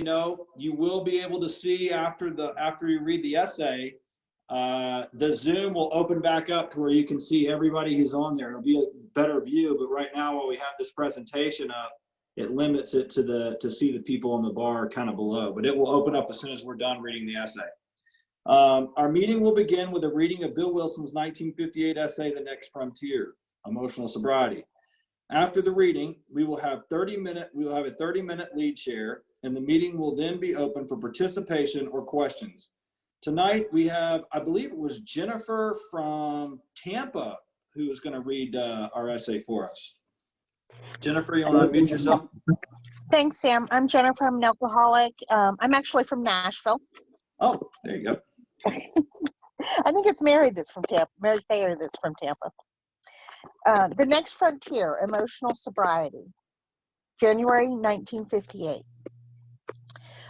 know, you will be able to see after you read the essay, the Zoom will open back up to where you can see everybody who's on there. It'll be a better view, but right now while we have this presentation up, it limits it to see the people on the bar kind of below, but it will open up as soon as we're done reading the essay. Our meeting will begin with a reading of Bill Wilson's 1958 essay, The Next Frontier, Emotional Sobriety. After the reading, we will have a 30-minute lead share, and the meeting will then be open for participation or questions. Tonight we have, I believe it was Jennifer from Tampa who is going to read our essay for us. Jennifer, you want to unmute yourself? Thanks, Sam. I'm Jennifer. I'm an alcoholic. I'm actually from Nashville. Oh, there you go. I think it's Mary that's from Tampa. Mary Thayer that's from Tampa. The Next Frontier, Emotional Sobriety, January 1958.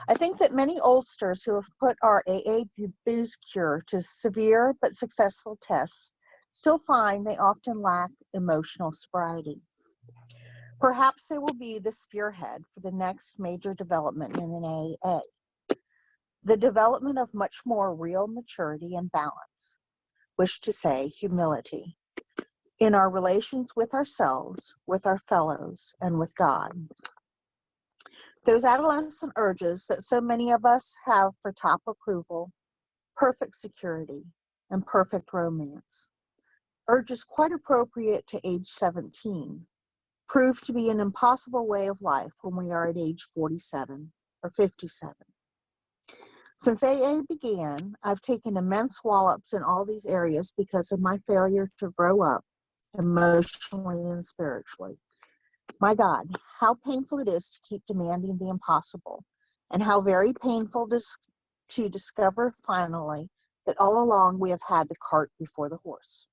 I think that many oldsters who have put our AA booze cure to severe but successful tests still find they often lack emotional sobriety. Perhaps they will be the spearhead for the next major development in an AA, the development of much more real maturity and balance, wish to say humility, in our relations with ourselves, with our fellows, and with God. Those adolescent urges that so many of us have for top approval, perfect security, and perfect romance, urges quite appropriate to age 17, prove to be an impossible way of life when we are at age 47 or 57. Since AA began, I've taken immense wallops in all these areas because of my failure to grow up emotionally and spiritually. My God, how painful it is to keep demanding the impossible, and how very painful to discover finally that all along we have had the cart before the horse.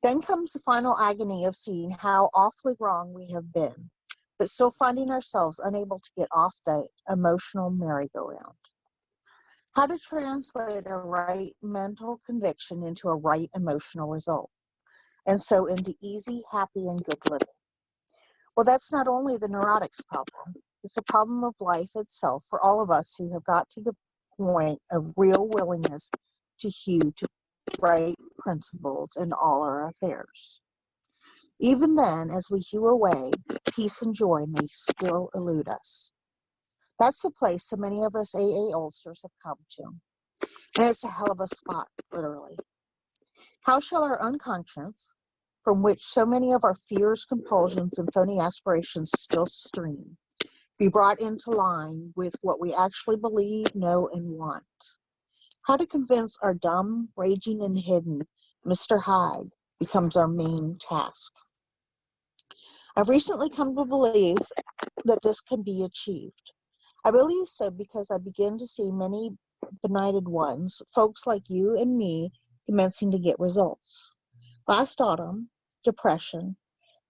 Then comes the final agony of seeing how awfully wrong we have been, but still finding ourselves unable to get off the emotional merry-go-round. How to translate a right mental conviction into a right emotional result, and so into easy, happy, and good living. Well, that's not only the neurotic's problem. It's a problem of life itself for all of us who have got to the point of real willingness to hew to right principles in all our affairs. Even then, as we hew away, peace and joy may still elude us. That's the place so many of us AA oldsters have come to. And it's a hell of a spot, literally. How shall our unconscious, from which so many of our fears, compulsions, and phony aspirations still stream, be brought into line with what we actually believe, know, and want? How to convince our dumb, raging, and hidden Mr. Hyde becomes our main task. I've recently come to believe that this can be achieved. I believe so because I begin to see many benighted ones, folks like you and me, commencing to get results. Last autumn, depression,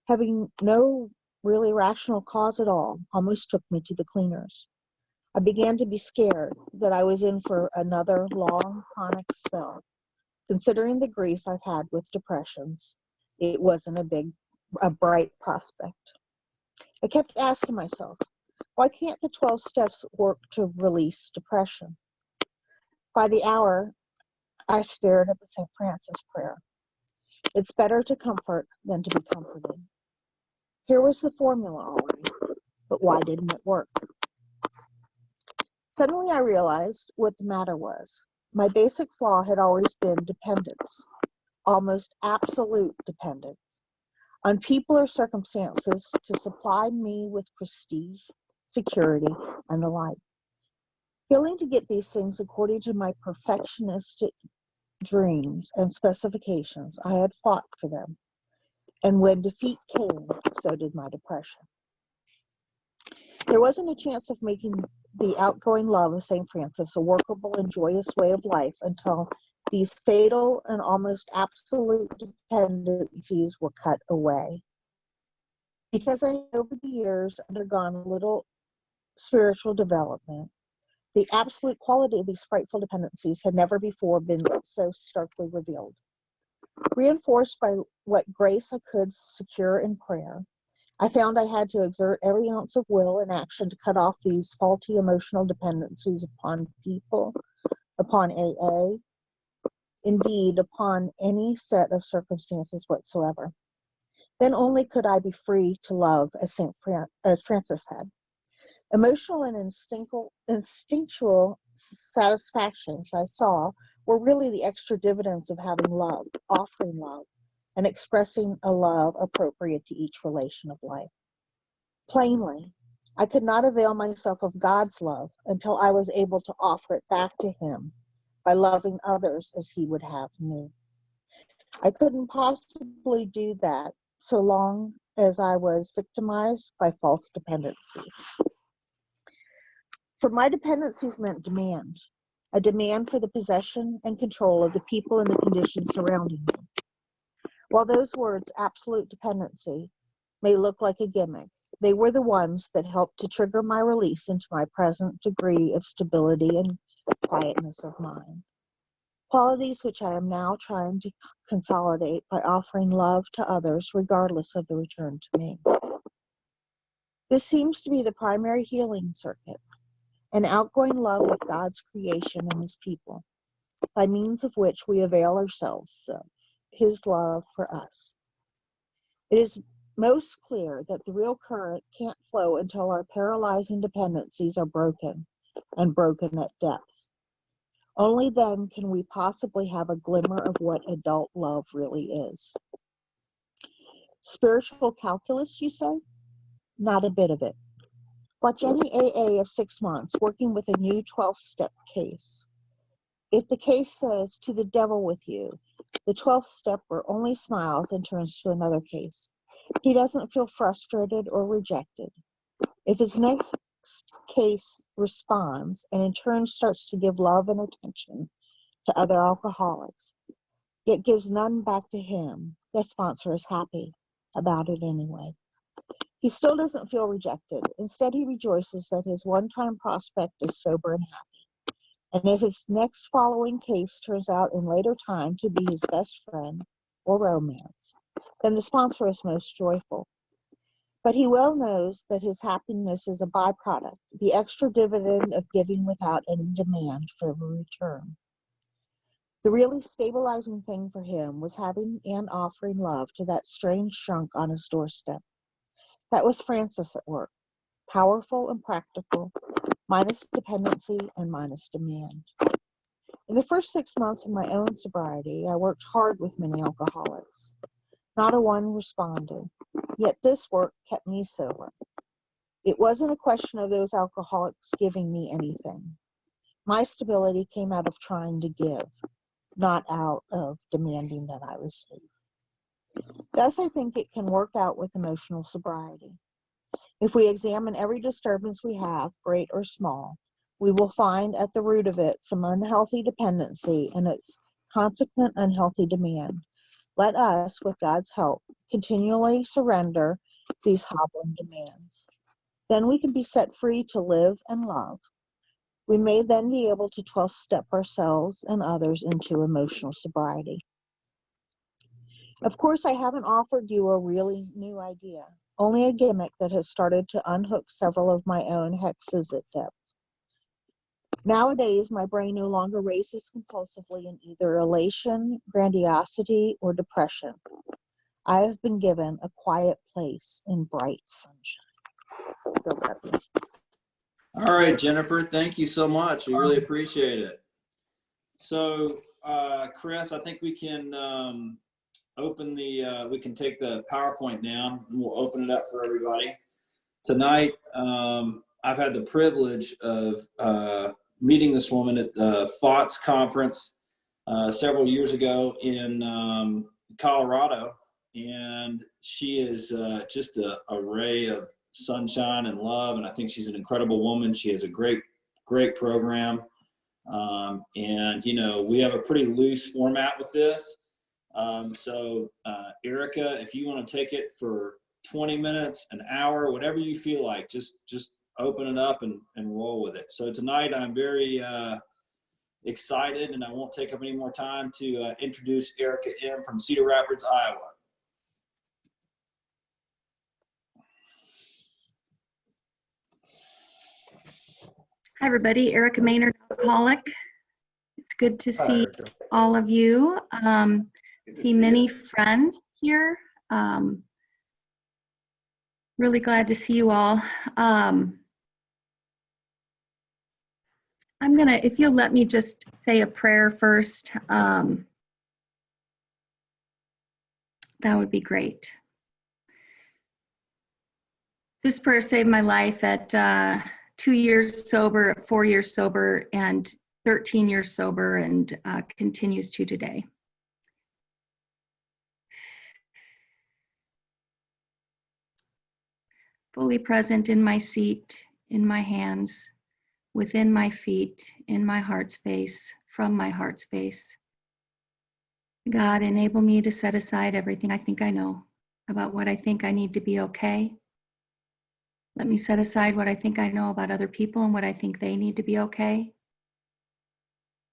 having no really rational cause at all, almost took me to the cleaners. I began to be scared that I was in for another long, chronic spell. Considering the grief I've had with depressions, it wasn't a bright prospect. I kept asking myself, why can't the 12 steps work to release depression? By the hour, I stared at the St. Francis prayer. It's better to comfort than to be comforted. Here was the formula already, but why didn't it work? Suddenly I realized what the matter was. My basic flaw had always been dependence, almost absolute dependence, on people or circumstances to supply me with prestige, security, and the like. Failing to get these things according to my perfectionistic dreams and specifications, I had fought for them. And when defeat came, so did my depression. There wasn't a chance of making the outgoing love of St. Francis a workable and joyous way of life until these fatal and almost absolute dependencies were cut away. Because I had over the years undergone a little spiritual development, the absolute quality of these frightful dependencies had never before been so starkly revealed. Reinforced by what grace I could secure in prayer, I found I had to exert every ounce of will and action to cut off these faulty emotional dependencies upon people, upon AA, indeed upon any set of circumstances whatsoever. Then only could I be free to love as Francis had. Emotional and instinctual satisfactions I saw were really the extra dividends of having love, offering love, and expressing a love appropriate to each relation of life. Plainly, I could not avail myself of God's love until I was able to offer it back to Him by loving others as He would have me. I couldn't possibly do that so long as I was victimized by false dependencies. For my dependencies meant demand, a demand for the possession and control of the people and the conditions surrounding me. While those words, absolute dependency, may look like a gimmick, they were the ones that helped to trigger my release into my present degree of stability and quietness of mind. Qualities which I am now trying to consolidate by offering love to others regardless of the return to me. This seems to be the primary healing circuit, an outgoing love of God's creation and His people, by means of which we avail ourselves of His love for us. It is most clear that the real current can't flow until our paralyzing dependencies are broken, and broken at depth. Only then can we possibly have a glimmer of what adult love really is. Spiritual calculus, you say? Not a bit of it. Watch any AA of 6 months working with a new 12-step case. If the case says, to the devil with you, the 12th stepper only smiles and turns to another case. He doesn't feel frustrated or rejected. If his next case responds and in turn starts to give love and attention to other alcoholics, yet gives none back to him, the sponsor is happy about it anyway. He still doesn't feel rejected. Instead, he rejoices that his one-time prospect is sober and happy. And if his next following case turns out in later time to be his best friend or romance, then the sponsor is most joyful. But he well knows that his happiness is a byproduct, the extra dividend of giving without any demand for a return. The really stabilizing thing for him was having and offering love to that strange shrunk on his doorstep. That was Francis at work, powerful and practical, minus dependency and minus demand. In the first 6 months of my own sobriety, I worked hard with many alcoholics. Not a one responded, yet this work kept me sober. It wasn't a question of those alcoholics giving me anything. My stability came out of trying to give, not out of demanding that I receive. Thus, I think it can work out with emotional sobriety. If we examine every disturbance we have, great or small, we will find at the root of it some unhealthy dependency and its consequent unhealthy demand. Let us, with God's help, continually surrender these hobbling demands. Then we can be set free to live and love. We may then be able to 12-step ourselves and others into emotional sobriety. Of course, I haven't offered you a really new idea, only a gimmick that has started to unhook several of my own hexes at depth. Nowadays, my brain no longer races compulsively in either elation, grandiosity, or depression. I have been given a quiet place in bright sunshine. All right, Jennifer, thank you so much. We really appreciate it. So, Chris, I think we can we can take the PowerPoint down and we'll open it up for everybody. Tonight, I've had the privilege of meeting this woman at the FOTS conference several years ago in Colorado, and she is just a ray of sunshine and love, and I think she's an incredible woman. She has a great program, and you know, we have a pretty loose format with this. So Ericka, if you want to take it for 20 minutes, an hour, whatever you feel like, just open it up and roll with it. So tonight I'm very excited, and I won't take up any more time to introduce Ericka M. from Cedar Rapids, Iowa. Hi, everybody. Ericka Maynard, alcoholic. It's good to Hi, see Ericka. all of you. Good to See see many you. friends here. Really glad to see you all. I'm gonna, if you'll let me just say a prayer first, that would be great. This prayer saved my life at 2 years sober, 4 years sober, and 13 years sober, and continues to today. Fully present in my seat, in my hands, within my feet, in my heart space, from my heart space. God, enable me to set aside everything I think I know about what I think I need to be okay. Let me set aside what I think I know about other people and what I think they need to be okay.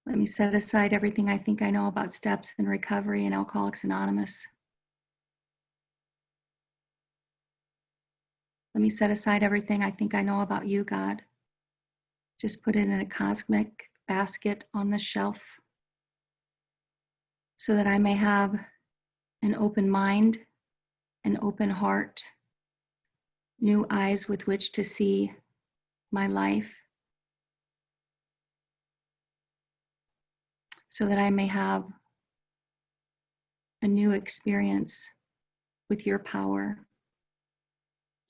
Let me set aside everything I think I know about steps in recovery and Alcoholics Anonymous. Let me set aside everything I think I know about you, God. Just put it in a cosmic basket on the shelf so that I may have an open mind, an open heart, new eyes with which to see my life, so that I may have a new experience with your power,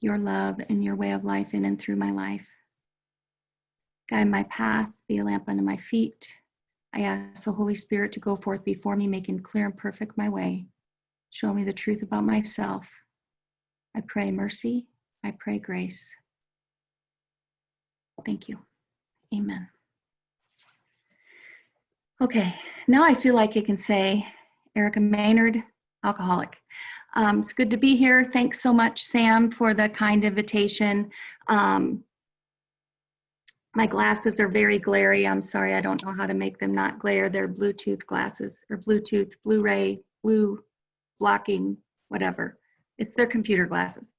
your love, and your way of life in and through my life. Guide my path, be a lamp unto my feet. I ask the Holy Spirit to go forth before me, making clear and perfect my way. Show me the truth about myself. I pray mercy. I pray grace. Thank you. Amen. Okay, now I feel like I can say, Ericka Maynard, alcoholic. It's good to be here. Thanks so much, Sam, for the kind invitation. My glasses are very glary. I'm sorry, I don't know how to make them not glare. They're Bluetooth glasses, or Bluetooth, Blu-ray, blue blocking, whatever. It's their computer glasses.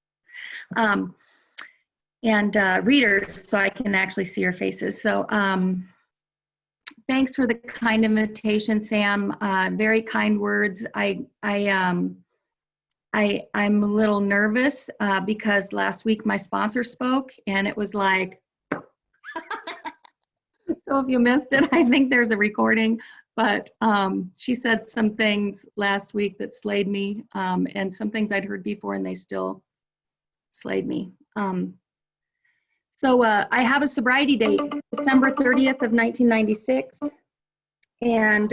And readers, so I can actually see your faces. So thanks for the kind invitation, Sam. Very kind words. I'm a little nervous because last week my sponsor spoke, and it was like, so if you missed it, I think there's a recording, but she said some things last week that slayed me, and some things I'd heard before, and they still slayed me. So I have a sobriety date, December 30th of 1996, and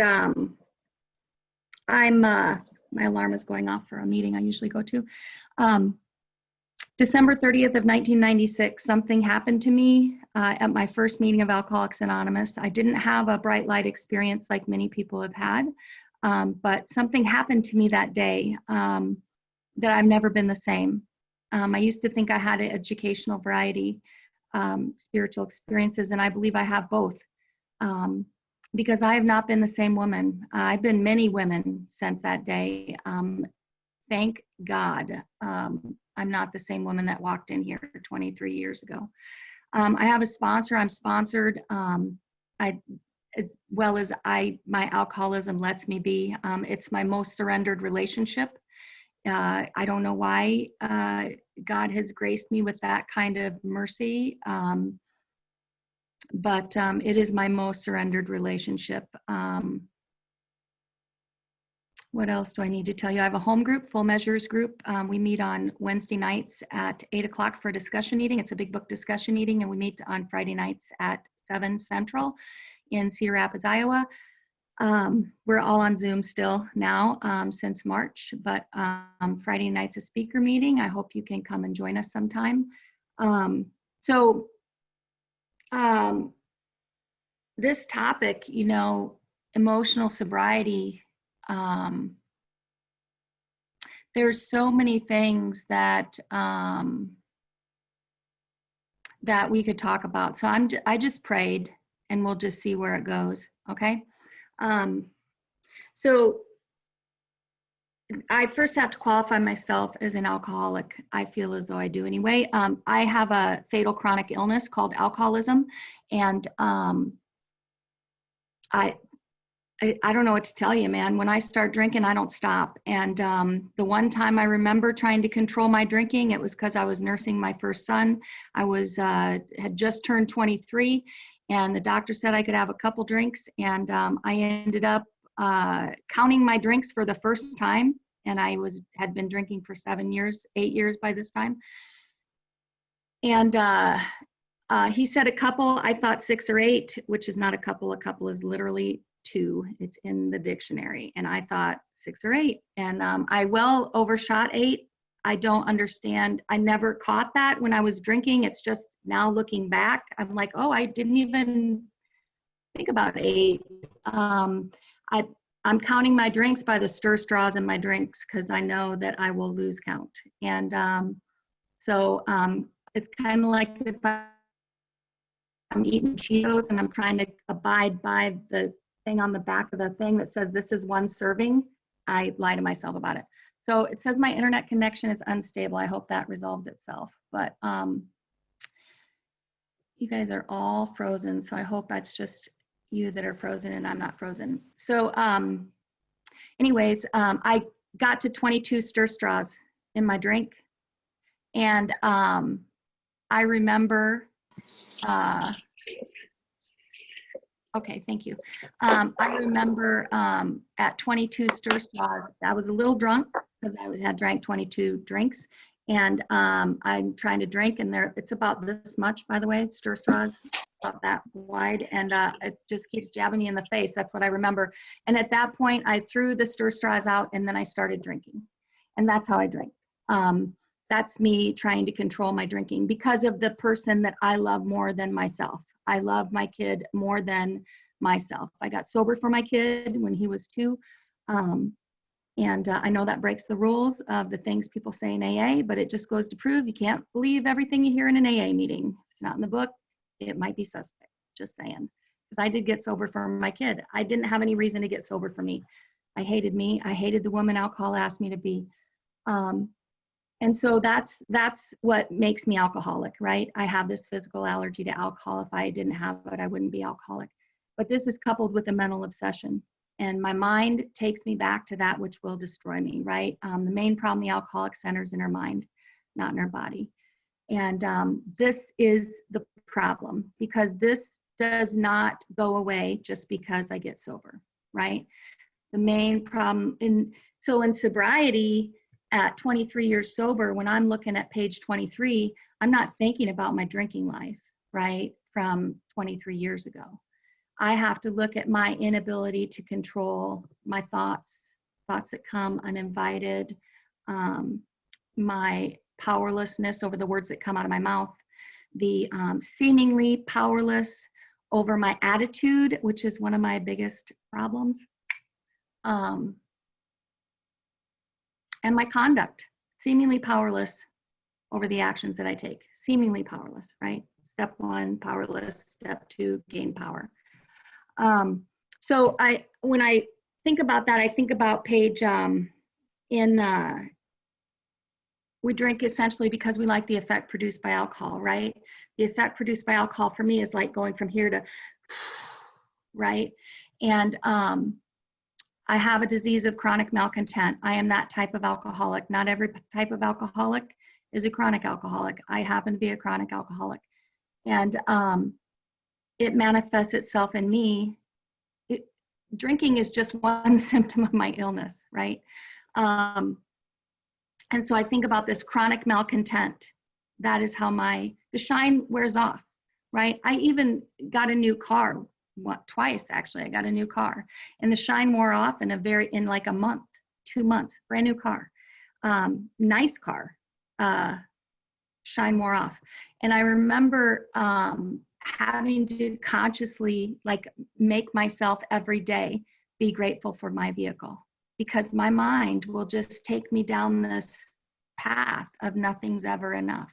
my alarm is going off for a meeting I usually go to. December 30th of 1996, something happened to me at my first meeting of Alcoholics Anonymous. I didn't have a bright light experience like many people have had, but something happened to me that day that I've never been the same. I used to think I had an educational variety, spiritual experiences, and I believe I have both. Because I have not been the same woman. I've been many women since that day. Thank God I'm not the same woman that walked in here 23 years ago. I have a sponsor. I'm sponsored as well as my alcoholism lets me be. It's my most surrendered relationship. I don't know why God has graced me with that kind of mercy. But it is my most surrendered relationship. What else do I need to tell you? I have a home group, Full Measures group. We meet on Wednesday nights at 8 o'clock for a discussion meeting. It's a big book discussion meeting, and we meet on Friday nights at 7 Central in Cedar Rapids, Iowa. We're all on Zoom still now since March, but Friday night's a speaker meeting. I hope you can come and join us sometime. This topic, you know, emotional sobriety, there's so many things that that we could talk about. So I just prayed, and we'll just see where it goes. Okay. So I first have to qualify myself as an alcoholic. I feel as though I do anyway. I have a fatal chronic illness called alcoholism, and I don't know what to tell you, man. When I start drinking, I don't stop. And the one time I remember trying to control my drinking, it was because I was nursing my first son. I was had just turned 23, and the doctor said I could have a couple drinks, and I ended up counting my drinks for the first time. And I had been drinking for 7 years, 8 years by this time. And he said a couple. I thought 6 or 8, which is not a couple. A couple is literally 2. It's in the dictionary. And I thought 6 or 8. And I well overshot 8. I don't understand. I never caught that when I was drinking. It's just now looking back, I'm like, oh, I didn't even think about 8. I'm counting my drinks by the stir straws in my drinks because I know that I will lose count. And so it's kind of like if I'm eating Cheetos and I'm trying to abide by the thing on the back of the thing that says this is 1 serving, I lie to myself about it. So it says my internet connection is unstable. I hope that resolves itself. But you guys are all frozen, so I hope that's just you that are frozen and I'm not frozen. So anyways, I got to 22 stir straws in my drink. And I remember, okay, thank you. I remember at 22 stir straws, I was a little drunk because I had drank 22 drinks. And I'm trying to drink, and it's about this much, by the way, stir straws, about that wide, and it just keeps jabbing me in the face. That's what I remember. And at that point, I threw the stir straws out, and then I started drinking. And that's how I drink. That's me trying to control my drinking because of the person that I love more than myself. I love my kid more than myself. I got sober for my kid when he was 2. And I know that breaks the rules of the things people say in AA, but it just goes to prove you can't believe everything you hear in an AA meeting. If it's not in the book, it might be suspect, just saying. Because I did get sober for my kid. I didn't have any reason to get sober for me. I hated me. I hated the woman alcohol asked me to be. And so that's what makes me alcoholic, right? I have this physical allergy to alcohol. If I didn't have it, I wouldn't be alcoholic. But this is coupled with a mental obsession. And my mind takes me back to that which will destroy me, right? The main problem the alcoholic centers in our mind, not in our body. And this is the problem because this does not go away just because I get sober, right? The main problem in sobriety at 23 years sober, when I'm looking at page 23, I'm not thinking about my drinking life, right? From 23 years ago. I have to look at my inability to control my thoughts that come uninvited, my powerlessness over the words that come out of my mouth, the seemingly powerless over my attitude, which is one of my biggest problems, and my conduct, seemingly powerless over the actions that I take, seemingly powerless, right? Step 1, powerless. Step 2, gain power. So when I think about that, I think about page we drink essentially because we like the effect produced by alcohol, right? The effect produced by alcohol for me is like going from here to, right? And I have a disease of chronic malcontent. I am that type of alcoholic. Not every type of alcoholic is a chronic alcoholic. I happen to be a chronic alcoholic. And it manifests itself in me. Drinking is just one symptom of my illness, right? And so I think about this chronic malcontent. That is how the shine wears off, right? I even got a new car, twice actually. I got a new car, and the shine wore off in like a month, 2 months, brand new car, nice car, shine wore off. And I remember having to consciously make myself every day be grateful for my vehicle, because my mind will just take me down this path of nothing's ever enough.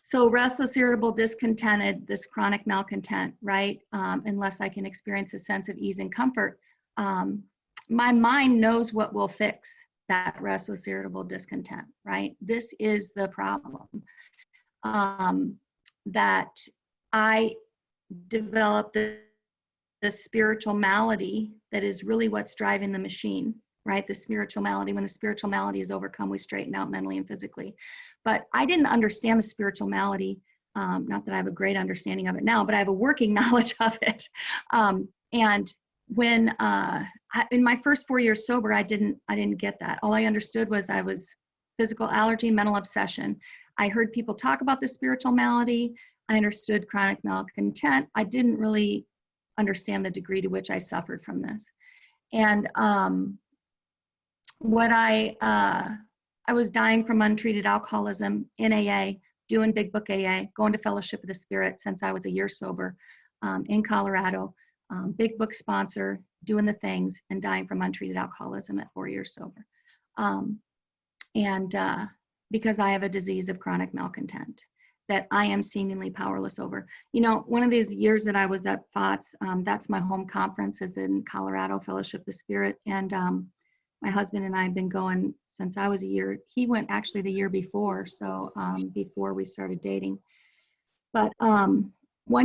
So restless, irritable, discontented, this chronic malcontent, right? Unless I can experience a sense of ease and comfort, my mind knows what will fix that restless, irritable discontent, right? This is the problem. That I developed the spiritual malady that is really what's driving the machine, right? The spiritual malady. When the spiritual malady is overcome, we straighten out mentally and physically. But I didn't understand the spiritual malady. Not that I have a great understanding of it now, but I have a working knowledge of it. And when in my first 4 years sober, I didn't get that. All I understood was I was physical allergy, mental obsession. I heard people talk about the spiritual malady. I understood chronic malcontent. I didn't really understand the degree to which I suffered from this. And what I was dying from untreated alcoholism in AA, doing Big Book AA, going to Fellowship of the Spirit since I was a year sober in Colorado, Big Book sponsor, doing the things, and dying from untreated alcoholism at 4 years sober. Because I have a disease of chronic malcontent that I am seemingly powerless over. You know, one of these years that I was at FOTS, that's my home conference, is in Colorado, Fellowship of the Spirit. And my husband and I have been going since I was a year. He went actually the year before, so before we started dating. But 1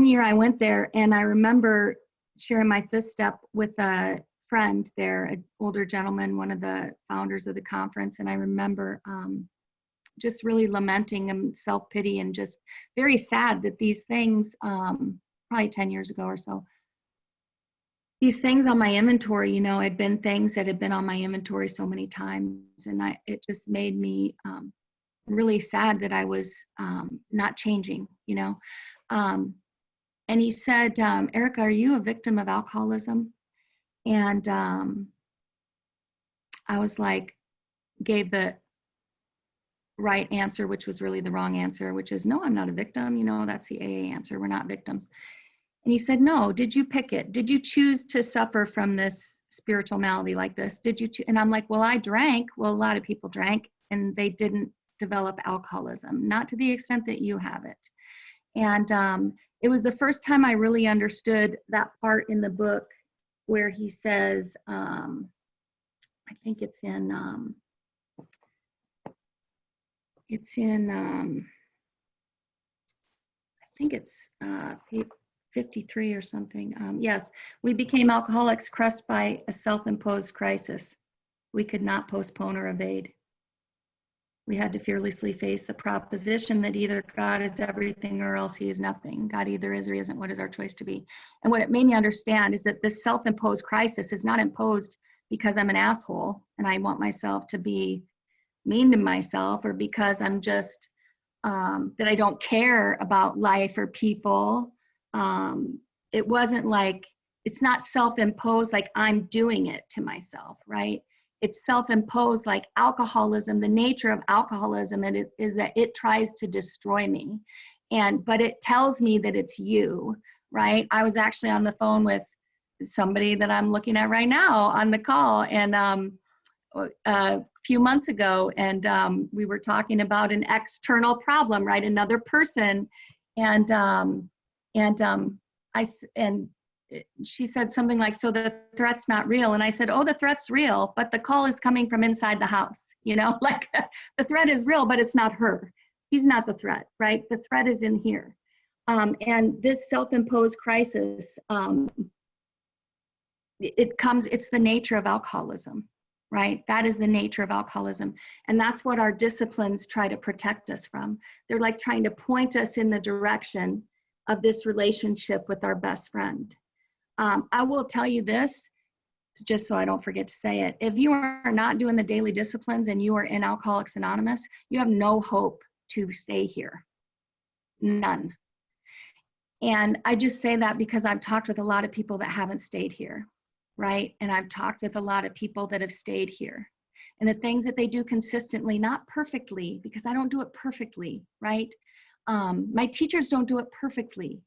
year I went there, and I remember sharing my fifth step with a friend there, an older gentleman, one of the founders of the conference. And I remember just really lamenting and self-pity and just very sad that these things, probably 10 years ago or so, these things on my inventory, you know, had been things that had been on my inventory so many times. And it just made me really sad that I was not changing, you know. And he said, Ericka, are you a victim of alcoholism? And I was like, gave the right answer, which was really the wrong answer, which is, no, I'm not a victim. You know, that's the AA answer. We're not victims. And he said, no, did you pick it? Did you choose to suffer from this spiritual malady like this? Did you? And I'm like, well, I drank. Well, a lot of people drank, and they didn't develop alcoholism, not to the extent that you have it. And it was the first time I really understood that part in the book where he says, I think it's in I think it's page 53 or something. Yes, we became alcoholics crushed by a self-imposed crisis. We could not postpone or evade. We had to fearlessly face the proposition that either God is everything or else he is nothing. God either is or he isn't. What is our choice to be? And what it made me understand is that this self-imposed crisis is not imposed because I'm an asshole and I want myself to be mean to myself, or because I'm just, that I don't care about life or people. It wasn't like, it's not self-imposed like I'm doing it to myself, right? It's self-imposed like alcoholism. The nature of alcoholism is that it tries to destroy me, but it tells me that it's you, right? I was actually on the phone with somebody that I'm looking at right now on the call, and a few months ago, and we were talking about an external problem, right? Another person, and she said something like, so the threat's not real. And I said, oh, the threat's real, but the call is coming from inside the house, you know, like the threat is real, but it's not her. He's not the threat, right? The threat is in here. And this self-imposed crisis, it's the nature of alcoholism, right? That is the nature of alcoholism. And that's what our disciplines try to protect us from. They're like trying to point us in the direction of this relationship with our best friend. I will tell you this, just so I don't forget to say it. If you are not doing the daily disciplines and you are in Alcoholics Anonymous, you have no hope to stay here. None. And I just say that because I've talked with a lot of people that haven't stayed here, right? And I've talked with a lot of people that have stayed here. And the things that they do consistently, not perfectly, because I don't do it perfectly, right? My teachers don't do it perfectly,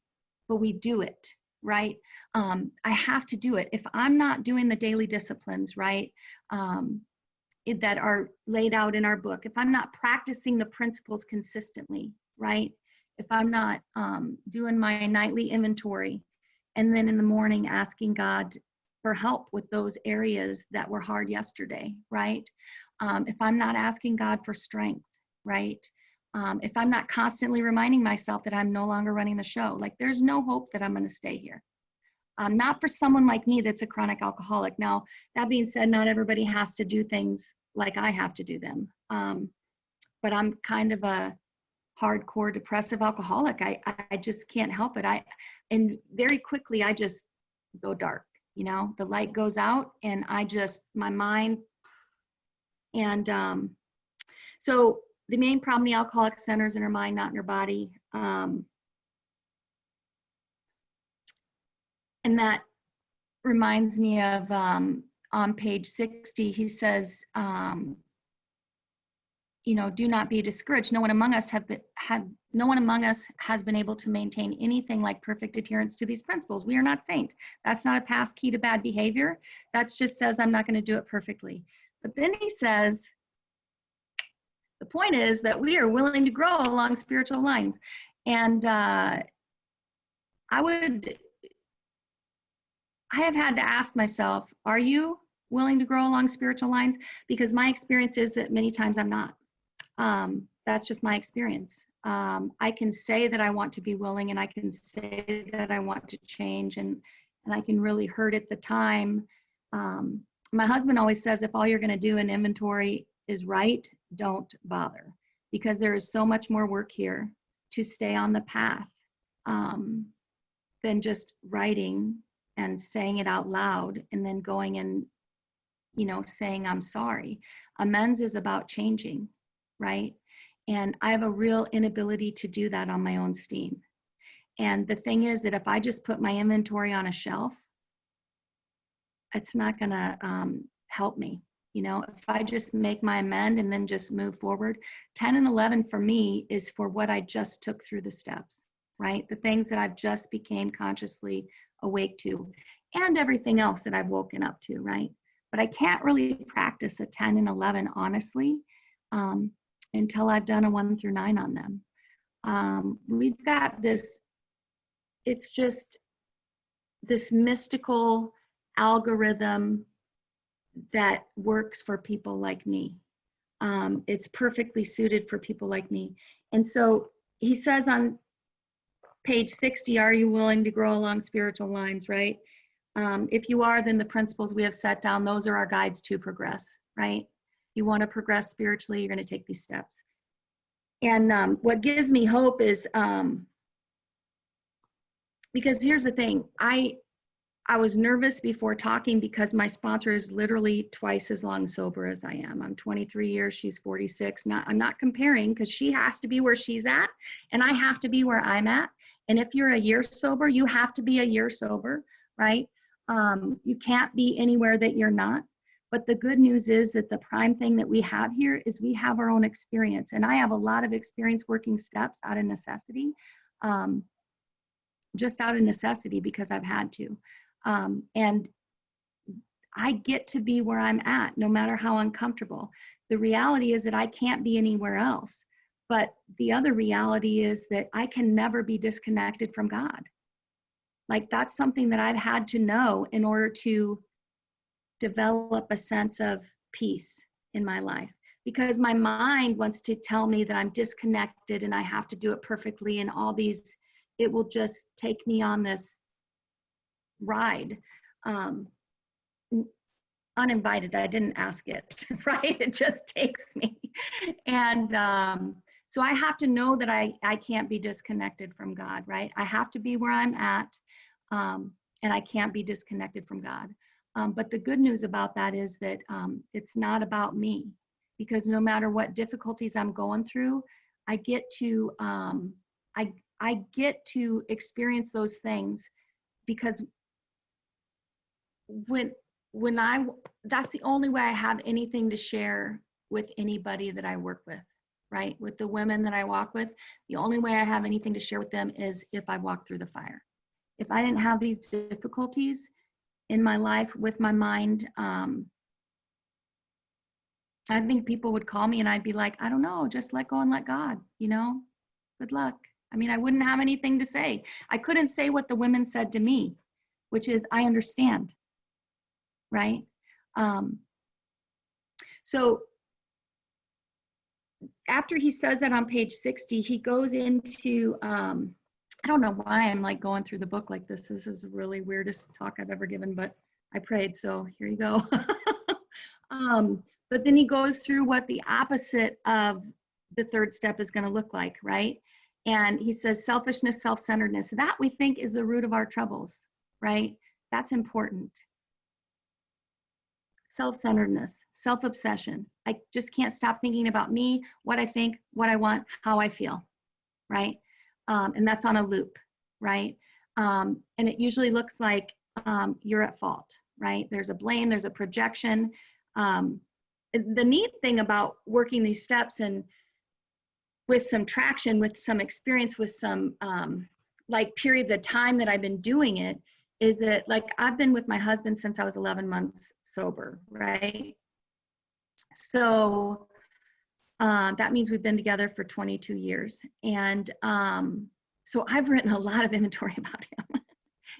but we do it, right? I have to do it. If I'm not doing the daily disciplines, right, that are laid out in our book, if I'm not practicing the principles consistently, right, if I'm not doing my nightly inventory, and then in the morning asking God for help with those areas that were hard yesterday, right? If I'm not asking God for strength, right? If I'm not constantly reminding myself that I'm no longer running the show, like there's no hope that I'm going to stay here. Not for someone like me that's a chronic alcoholic. Now, that being said, not everybody has to do things like I have to do them. But I'm kind of a hardcore depressive alcoholic. I just can't help it. And very quickly, I just go dark. You know, the light goes out and my mind. And so the main problem in the alcoholic center is in her mind, not in her body. And that reminds me of on page 60, he says, you know, do not be discouraged. No one among us has been able to maintain anything like perfect adherence to these principles. We are not saints. That's not a pass key to bad behavior. That just says I'm not going to do it perfectly. But then he says, the point is that we are willing to grow along spiritual lines. And I have had to ask myself, are you willing to grow along spiritual lines? Because my experience is that many times I'm not. That's just my experience. I can say that I want to be willing, and I can say that I want to change, and I can really hurt at the time. My husband always says, if all you're going to do in inventory is right, don't bother, because there is so much more work here to stay on the path than just writing and saying it out loud and then going and, you know, saying I'm sorry. Amends is about changing, right? And I have a real inability to do that on my own steam. And the thing is that if I just put my inventory on a shelf, it's not gonna help me. You know, if I just make my amend and then just move forward, 10 and 11 for me is for what I just took through the steps, right? The things that I've just became consciously awake to, and everything else that I've woken up to, right? But I can't really practice a 10 and 11, honestly, until I've done a 1 through 9 on them. We've got this, it's just this mystical algorithm that works for people like me. It's perfectly suited for people like me. And so he says on page 60, are you willing to grow along spiritual lines, right? If you are, then the principles we have set down, those are our guides to progress, right? You want to progress spiritually, you're going to take these steps. And what gives me hope is, because here's the thing, I was nervous before talking because my sponsor is literally twice as long sober as I am. I'm 23 years, she's 46. I'm not comparing, because she has to be where she's at and I have to be where I'm at. And if you're a year sober, you have to be a year sober, right? You can't be anywhere that you're not. But the good news is that the prime thing that we have here is we have our own experience. And I have a lot of experience working steps out of necessity, just out of necessity because I've had to. And I get to be where I'm at, no matter how uncomfortable. The reality is that I can't be anywhere else. But the other reality is that I can never be disconnected from God. Like, that's something that I've had to know in order to develop a sense of peace in my life. Because my mind wants to tell me that I'm disconnected and I have to do it perfectly, and all these, it will just take me on this ride. Uninvited, I didn't ask it, right? It just takes me. And so I have to know that I can't be disconnected from God, right? I have to be where I'm at, and I can't be disconnected from God. But the good news about that is that it's not about me, because no matter what difficulties I'm going through, I get to I get to experience those things, because that's the only way I have anything to share with anybody that I work with, right? With the women that I walk with, the only way I have anything to share with them is if I walk through the fire. If I didn't have these difficulties in my life with my mind, I think people would call me and I'd be like, I don't know, just let go and let God, you know, good luck. I mean, I wouldn't have anything to say. I couldn't say what the women said to me, which is, I understand. right? So after he says that on page 60, he goes into, I don't know why I'm like going through the book like this. This is the really weirdest talk I've ever given, but I prayed, so here you go. But then he goes through what the opposite of the third step is going to look like, right? And he says selfishness, self-centeredness, that we think is the root of our troubles, right? That's important. Self-centeredness, self-obsession. I just can't stop thinking about me, what I think, what I want, how I feel, right? And that's on a loop, right? And it usually looks like you're at fault, right? There's a blame, there's a projection. The neat thing about working these steps and with some traction, with some experience, with some like periods of time that I've been doing it, is that like I've been with my husband since I was 11 months sober, right? So that means we've been together for 22 years. And so I've written a lot of inventory about him.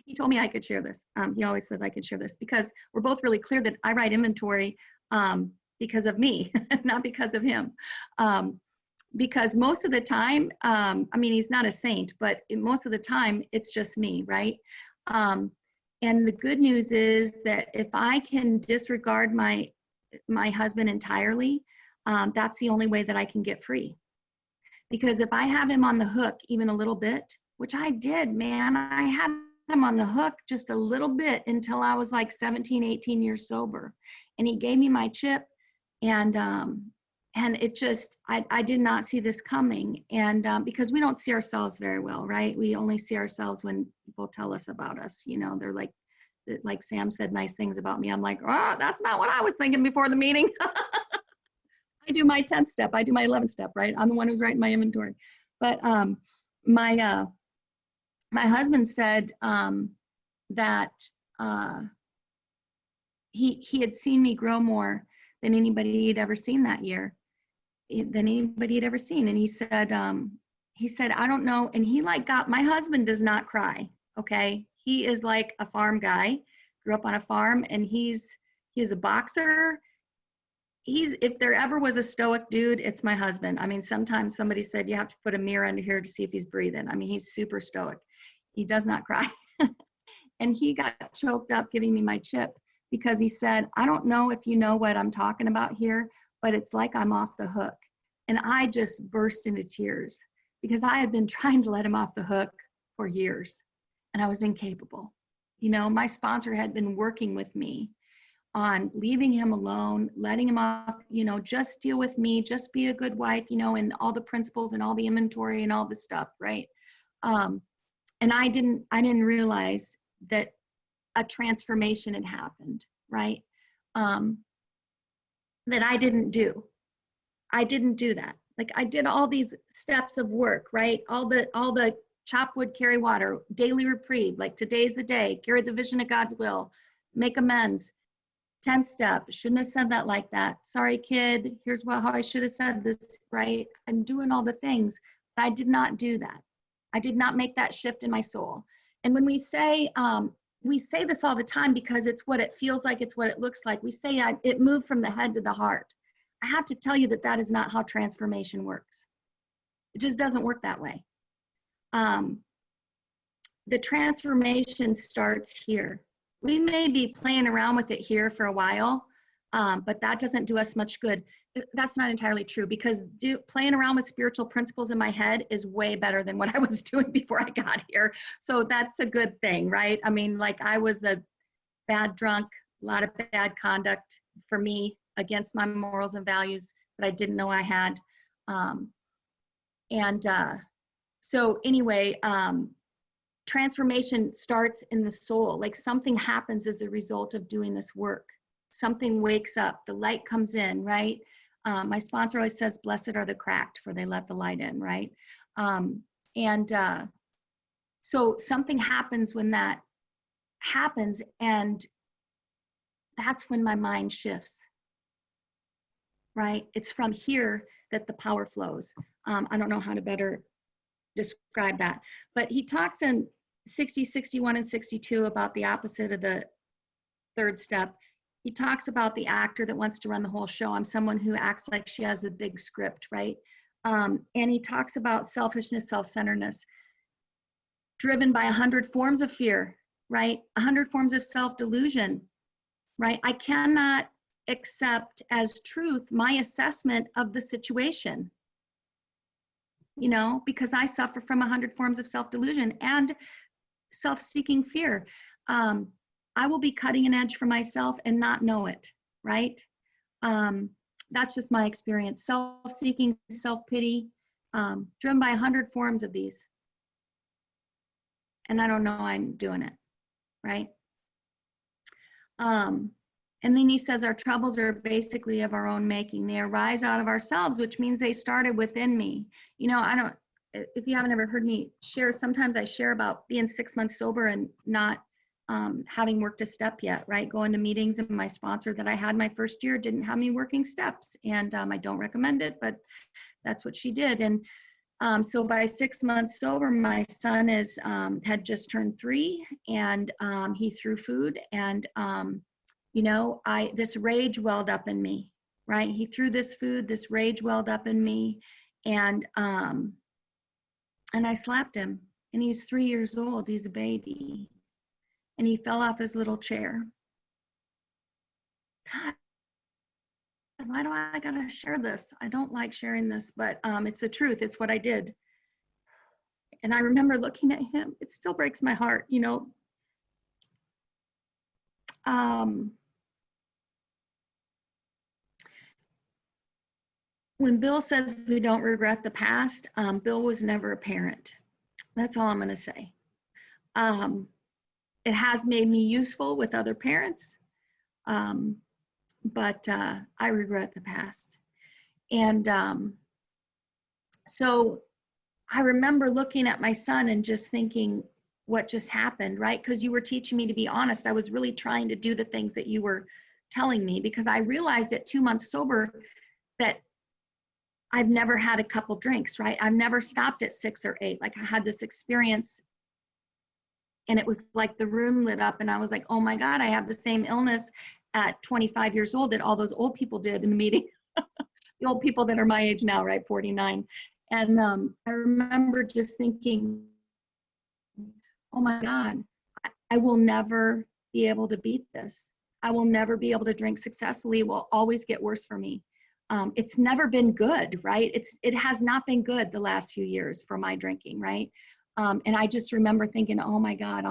He told me I could share this. He always says I could share this because we're both really clear that I write inventory because of me, not because of him. Because most of the time, I mean, he's not a saint, but most of the time it's just me, right? And the good news is that if I can disregard my husband entirely, that's the only way that I can get free. Because if I have him on the hook even a little bit, which I did, man, I had him on the hook just a little bit until I was like 17, 18 years sober. And he gave me my chip, and it just, I did not see this coming. And because we don't see ourselves very well, right? We only see ourselves when people tell us about us, you know, they're like Sam said nice things about me. I'm like, oh, that's not what I was thinking before the meeting. I do my 10th step. I do my 11th step, right? I'm the one who's writing my inventory. But my husband said that he had seen me grow more than anybody had ever seen that year, than anybody had ever seen. And he said, I don't know. And he like my husband does not cry. Okay. He is like a farm guy, grew up on a farm, and he's a boxer. If there ever was a stoic dude, it's my husband. I mean, sometimes somebody said you have to put a mirror under here to see if he's breathing. I mean, he's super stoic. He does not cry. And he got choked up giving me my chip because he said, I don't know if you know what I'm talking about here, but it's like I'm off the hook. And I just burst into tears because I had been trying to let him off the hook for years and I was incapable. You know, my sponsor had been working with me on leaving him alone, letting him off, you know, just deal with me, just be a good wife, you know, and all the principles and all the inventory and all the stuff, right? And I didn't realize that a transformation had happened, right? That I didn't do. I didn't do that. Like I did all these steps of work, right? All the chop wood, carry water, daily reprieve, like today's the day, carry the vision of God's will, make amends. 10th step, shouldn't have said that like that. Sorry, kid, here's how I should have said this, right? I'm doing all the things, but I did not do that. I did not make that shift in my soul. And when we say this all the time because it's what it feels like, it's what it looks like. We say it moved from the head to the heart. I have to tell you that is not how transformation works. It just doesn't work that way. The transformation starts here. We may be playing around with it here for a while, but that doesn't do us much good. That's not entirely true because playing around with spiritual principles in my head is way better than what I was doing before I got here. So that's a good thing, right? I mean, like I was a bad drunk, a lot of bad conduct for me against my morals and values that I didn't know I had. So anyway, transformation starts in the soul. Like something happens as a result of doing this work. Something wakes up, the light comes in, right? My sponsor always says, blessed are the cracked, for they let the light in, right? So something happens when that happens, and that's when my mind shifts, right? It's from here that the power flows. I don't know how to better describe that, but he talks in 60, 61, and 62 about the opposite of the third step. he talks about the actor that wants to run the whole show. I'm someone who acts like she has a big script, right? And he talks about selfishness, self-centeredness, driven by 100 forms of fear, right? 100 forms of self-delusion, right? I cannot accept as truth my assessment of the situation, you know, because I suffer from 100 forms of self-delusion and self-seeking fear. I will be cutting an edge for myself and not know it, right? That's just my experience. Self-seeking, self-pity, driven by 100 forms of these. And I don't know I'm doing it, right? And then he says our troubles are basically of our own making. They arise out of ourselves, which means they started within me. You know, I don't, if you haven't ever heard me share, sometimes I share about being 6 months sober and not having worked a step yet, right? Going to meetings, and my sponsor that I had my first year didn't have me working steps. And I don't recommend it, but that's what she did. And so by 6 months sober, my son is had just turned 3, and he threw food, and you know, this rage welled up in me, right? He threw this food, this rage welled up in me, and I slapped him. And he's 3 years old, he's a baby, and he fell off his little chair. God, why do I gotta share this? I don't like sharing this, but it's the truth. It's what I did. And I remember looking at him. It still breaks my heart, you know. When Bill says we don't regret the past, Bill was never a parent. That's all I'm going to say. It has made me useful with other parents, but I regret the past. And so I remember looking at my son and just thinking, what just happened, right? Because you were teaching me to be honest. I was really trying to do the things that you were telling me, because I realized at 2 months sober that I've never had a couple drinks, right? I've never stopped at 6 or 8. Like, I had this experience, and it was like the room lit up, and I was like, oh my God, I have the same illness at 25 years old that all those old people did in the meeting. The old people that are my age now, right? 49. And I remember just thinking, oh my God, I will never be able to beat this. I will never be able to drink successfully. It will always get worse for me. It's never been good, right? It has not been good the last few years for my drinking, right? And I just remember thinking, oh my God.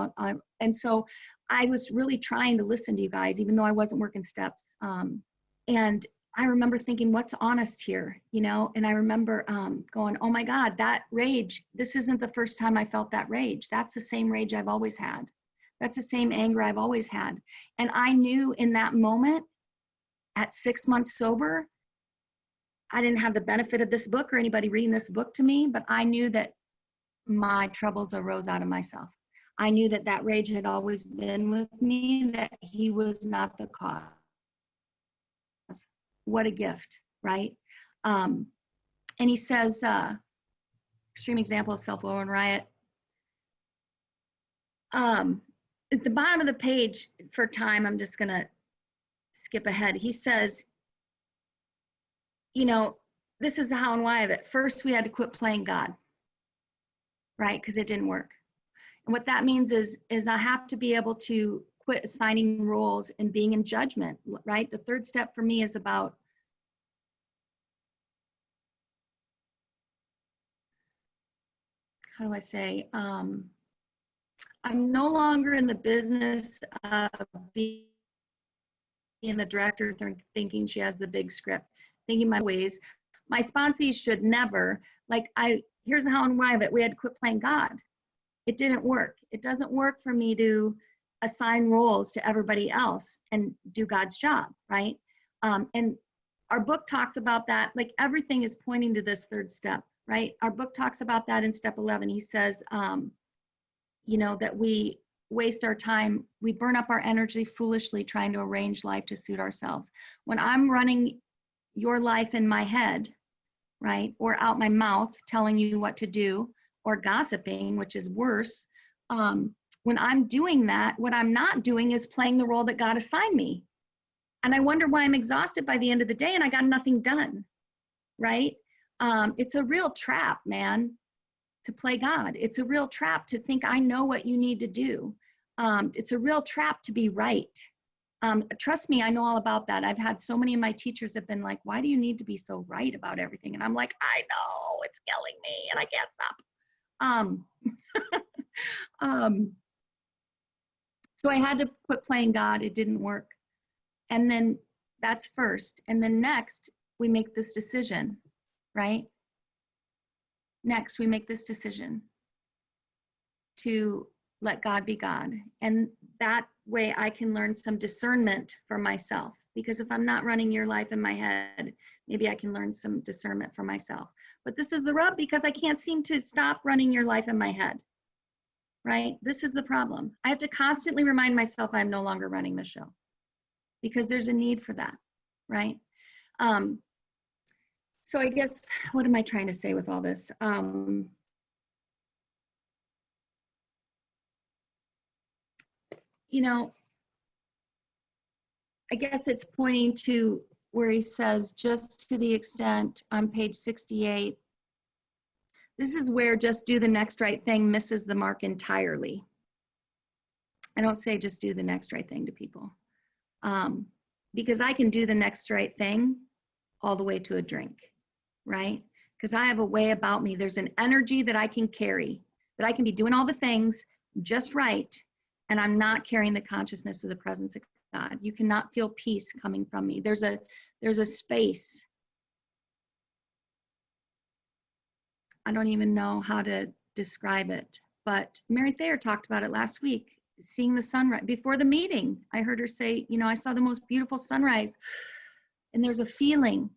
And so I was really trying to listen to you guys, even though I wasn't working steps. And I remember thinking, what's honest here, you know? And I remember going, oh my God, that rage, this isn't the first time I felt that rage. That's the same rage I've always had. That's the same anger I've always had. And I knew in that moment, at 6 months sober, I didn't have the benefit of this book or anybody reading this book to me, but I knew that my troubles arose out of myself. I knew that that rage had always been with me, that he was not the cause. What a gift, right? And he says, extreme example of self-will and riot. At the bottom of the page, for time, I'm just gonna skip ahead. He says, you know, this is the how and why of it. First, we had to quit playing God, right? Because it didn't work. And what that means is I have to be able to quit assigning roles and being in judgment, right? The third step for me is about how do I say? I'm no longer in the business of being the director thinking she has the big script, thinking my ways. My sponsees should never, here's how and why of it. We had to quit playing God. It didn't work. It doesn't work for me to assign roles to everybody else and do God's job, right? And our book talks about that. Like, everything is pointing to this third step, right? Our book talks about that in step 11. He says, you know, that we waste our time, we burn up our energy foolishly trying to arrange life to suit ourselves. When I'm running your life in my head, right, or out my mouth telling you what to do, or gossiping, which is worse, when I'm doing that, what I'm not doing is playing the role that God assigned me. And I wonder why I'm exhausted by the end of the day and I got nothing done, right? It's a real trap, man, to play God. It's a real trap to think I know what you need to do. It's a real trap to be right. Trust me, I know all about that. I've had so many of my teachers have been like, why do you need to be so right about everything? And I'm like, I know, it's killing me and I can't stop. So I had to quit playing God. It didn't work. And then that's first. And then next, we make this decision, right? Next, we make this decision to let God be God. And that way I can learn some discernment for myself. Because if I'm not running your life in my head, maybe I can learn some discernment for myself. But this is the rub, because I can't seem to stop running your life in my head, right? This is the problem. I have to constantly remind myself I'm no longer running the show, because there's a need for that, right? So I guess, what am I trying to say with all this? You know, I guess it's pointing to where he says, just to the extent on page 68, this is where just do the next right thing misses the mark entirely. I don't say just do the next right thing to people, because I can do the next right thing all the way to a drink, right? Because I have a way about me. There's an energy that I can carry, that I can be doing all the things just right, and I'm not carrying the consciousness of the presence of God. You cannot feel peace coming from me. There's a space. I don't even know how to describe it, but Mary Thayer talked about it last week, seeing the sunrise before the meeting. I heard her say, you know, I saw the most beautiful sunrise, and there's a feeling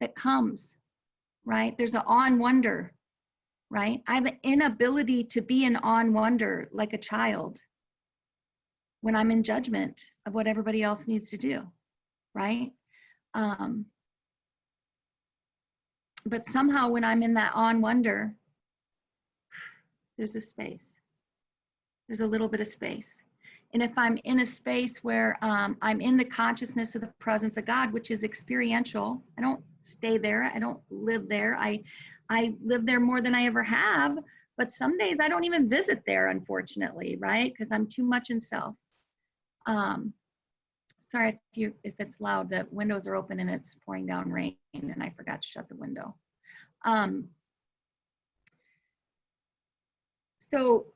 that comes, right? There's an awe and wonder, right? I have an inability to be in awe and wonder like a child when I'm in judgment of what everybody else needs to do, right? But somehow when I'm in that awe and wonder, there's a space. There's a little bit of space. And if I'm in a space where I'm in the consciousness of the presence of God, which is experiential, I don't stay there, I don't live there. I live there more than I ever have, but some days I don't even visit there, unfortunately, right? Because I'm too much in self. Sorry if it's loud, the windows are open and it's pouring down rain and I forgot to shut the window. So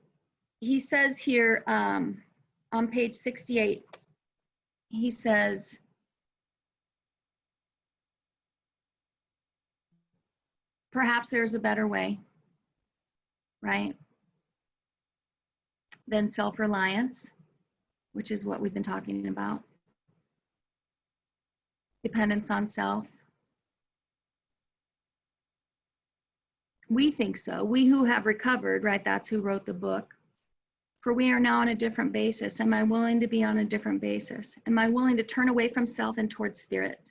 he says here on page 68, he says, perhaps there's a better way, right, than self-reliance, which is what we've been talking about. Dependence on self. We think so. We who have recovered, right? That's who wrote the book. For we are now on a different basis. Am I willing to be on a different basis? Am I willing to turn away from self and towards spirit?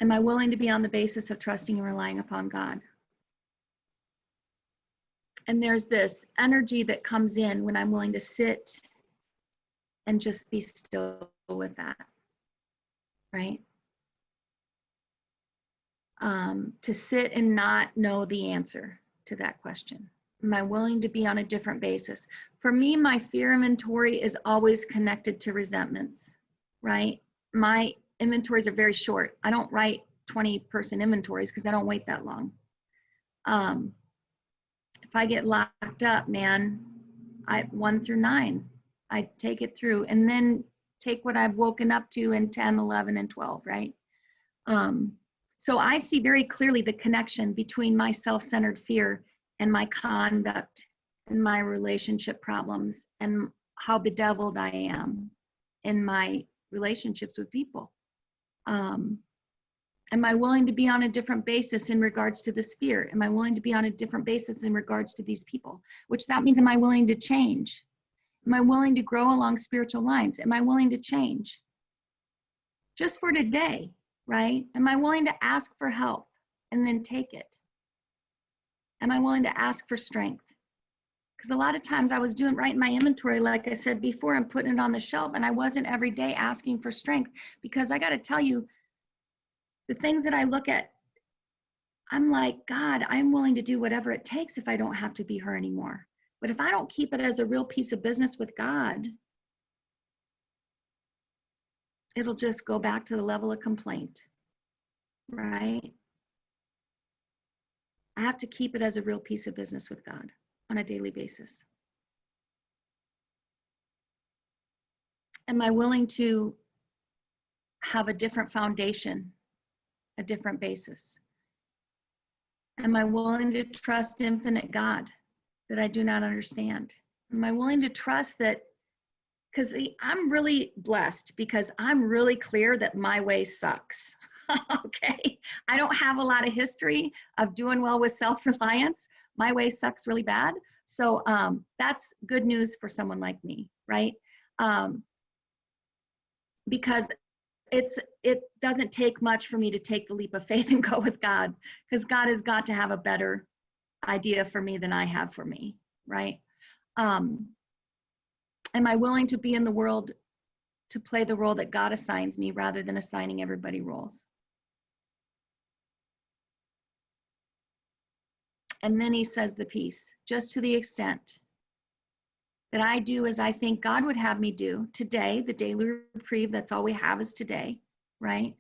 Am I willing to be on the basis of trusting and relying upon God? And there's this energy that comes in when I'm willing to sit and just be still with that, right? To sit and not know the answer to that question. Am I willing to be on a different basis? For me, my fear inventory is always connected to resentments, right? My inventories are very short. I don't write 20-person inventories because I don't wait that long. If I get locked up, man, 1 through 9, I take it through and then take what I've woken up to in 10, 11, and 12, right? So I see very clearly the connection between my self-centered fear and my conduct and my relationship problems and how bedeviled I am in my relationships with people. Am I willing to be on a different basis in regards to this fear? Am I willing to be on a different basis in regards to these people? Which that means, am I willing to change? Am I willing to grow along spiritual lines? Am I willing to change? Just for today, right? Am I willing to ask for help and then take it? Am I willing to ask for strength? Because a lot of times I was doing right in my inventory, like I said before, I'm putting it on the shelf, and I wasn't every day asking for strength. Because I got to tell you, the things that I look at, I'm like, God, I'm willing to do whatever it takes if I don't have to be her anymore. But if I don't keep it as a real piece of business with God, it'll just go back to the level of complaint, right? I have to keep it as a real piece of business with God on a daily basis. Am I willing to have a different foundation, a different basis? Am I willing to trust infinite God that I do not understand? Am I willing to trust that? Because I'm really blessed because I'm really clear that my way sucks. Okay. I don't have a lot of history of doing well with self-reliance. My way sucks really bad. So that's good news for someone like me, right? Because it doesn't take much for me to take the leap of faith and go with God, because God has got to have a better idea for me than I have for me, right? Am I willing to be in the world to play the role that God assigns me rather than assigning everybody roles? And then he says the piece, just to the extent that I do as I think God would have me do today, the daily reprieve, that's all we have is today, right?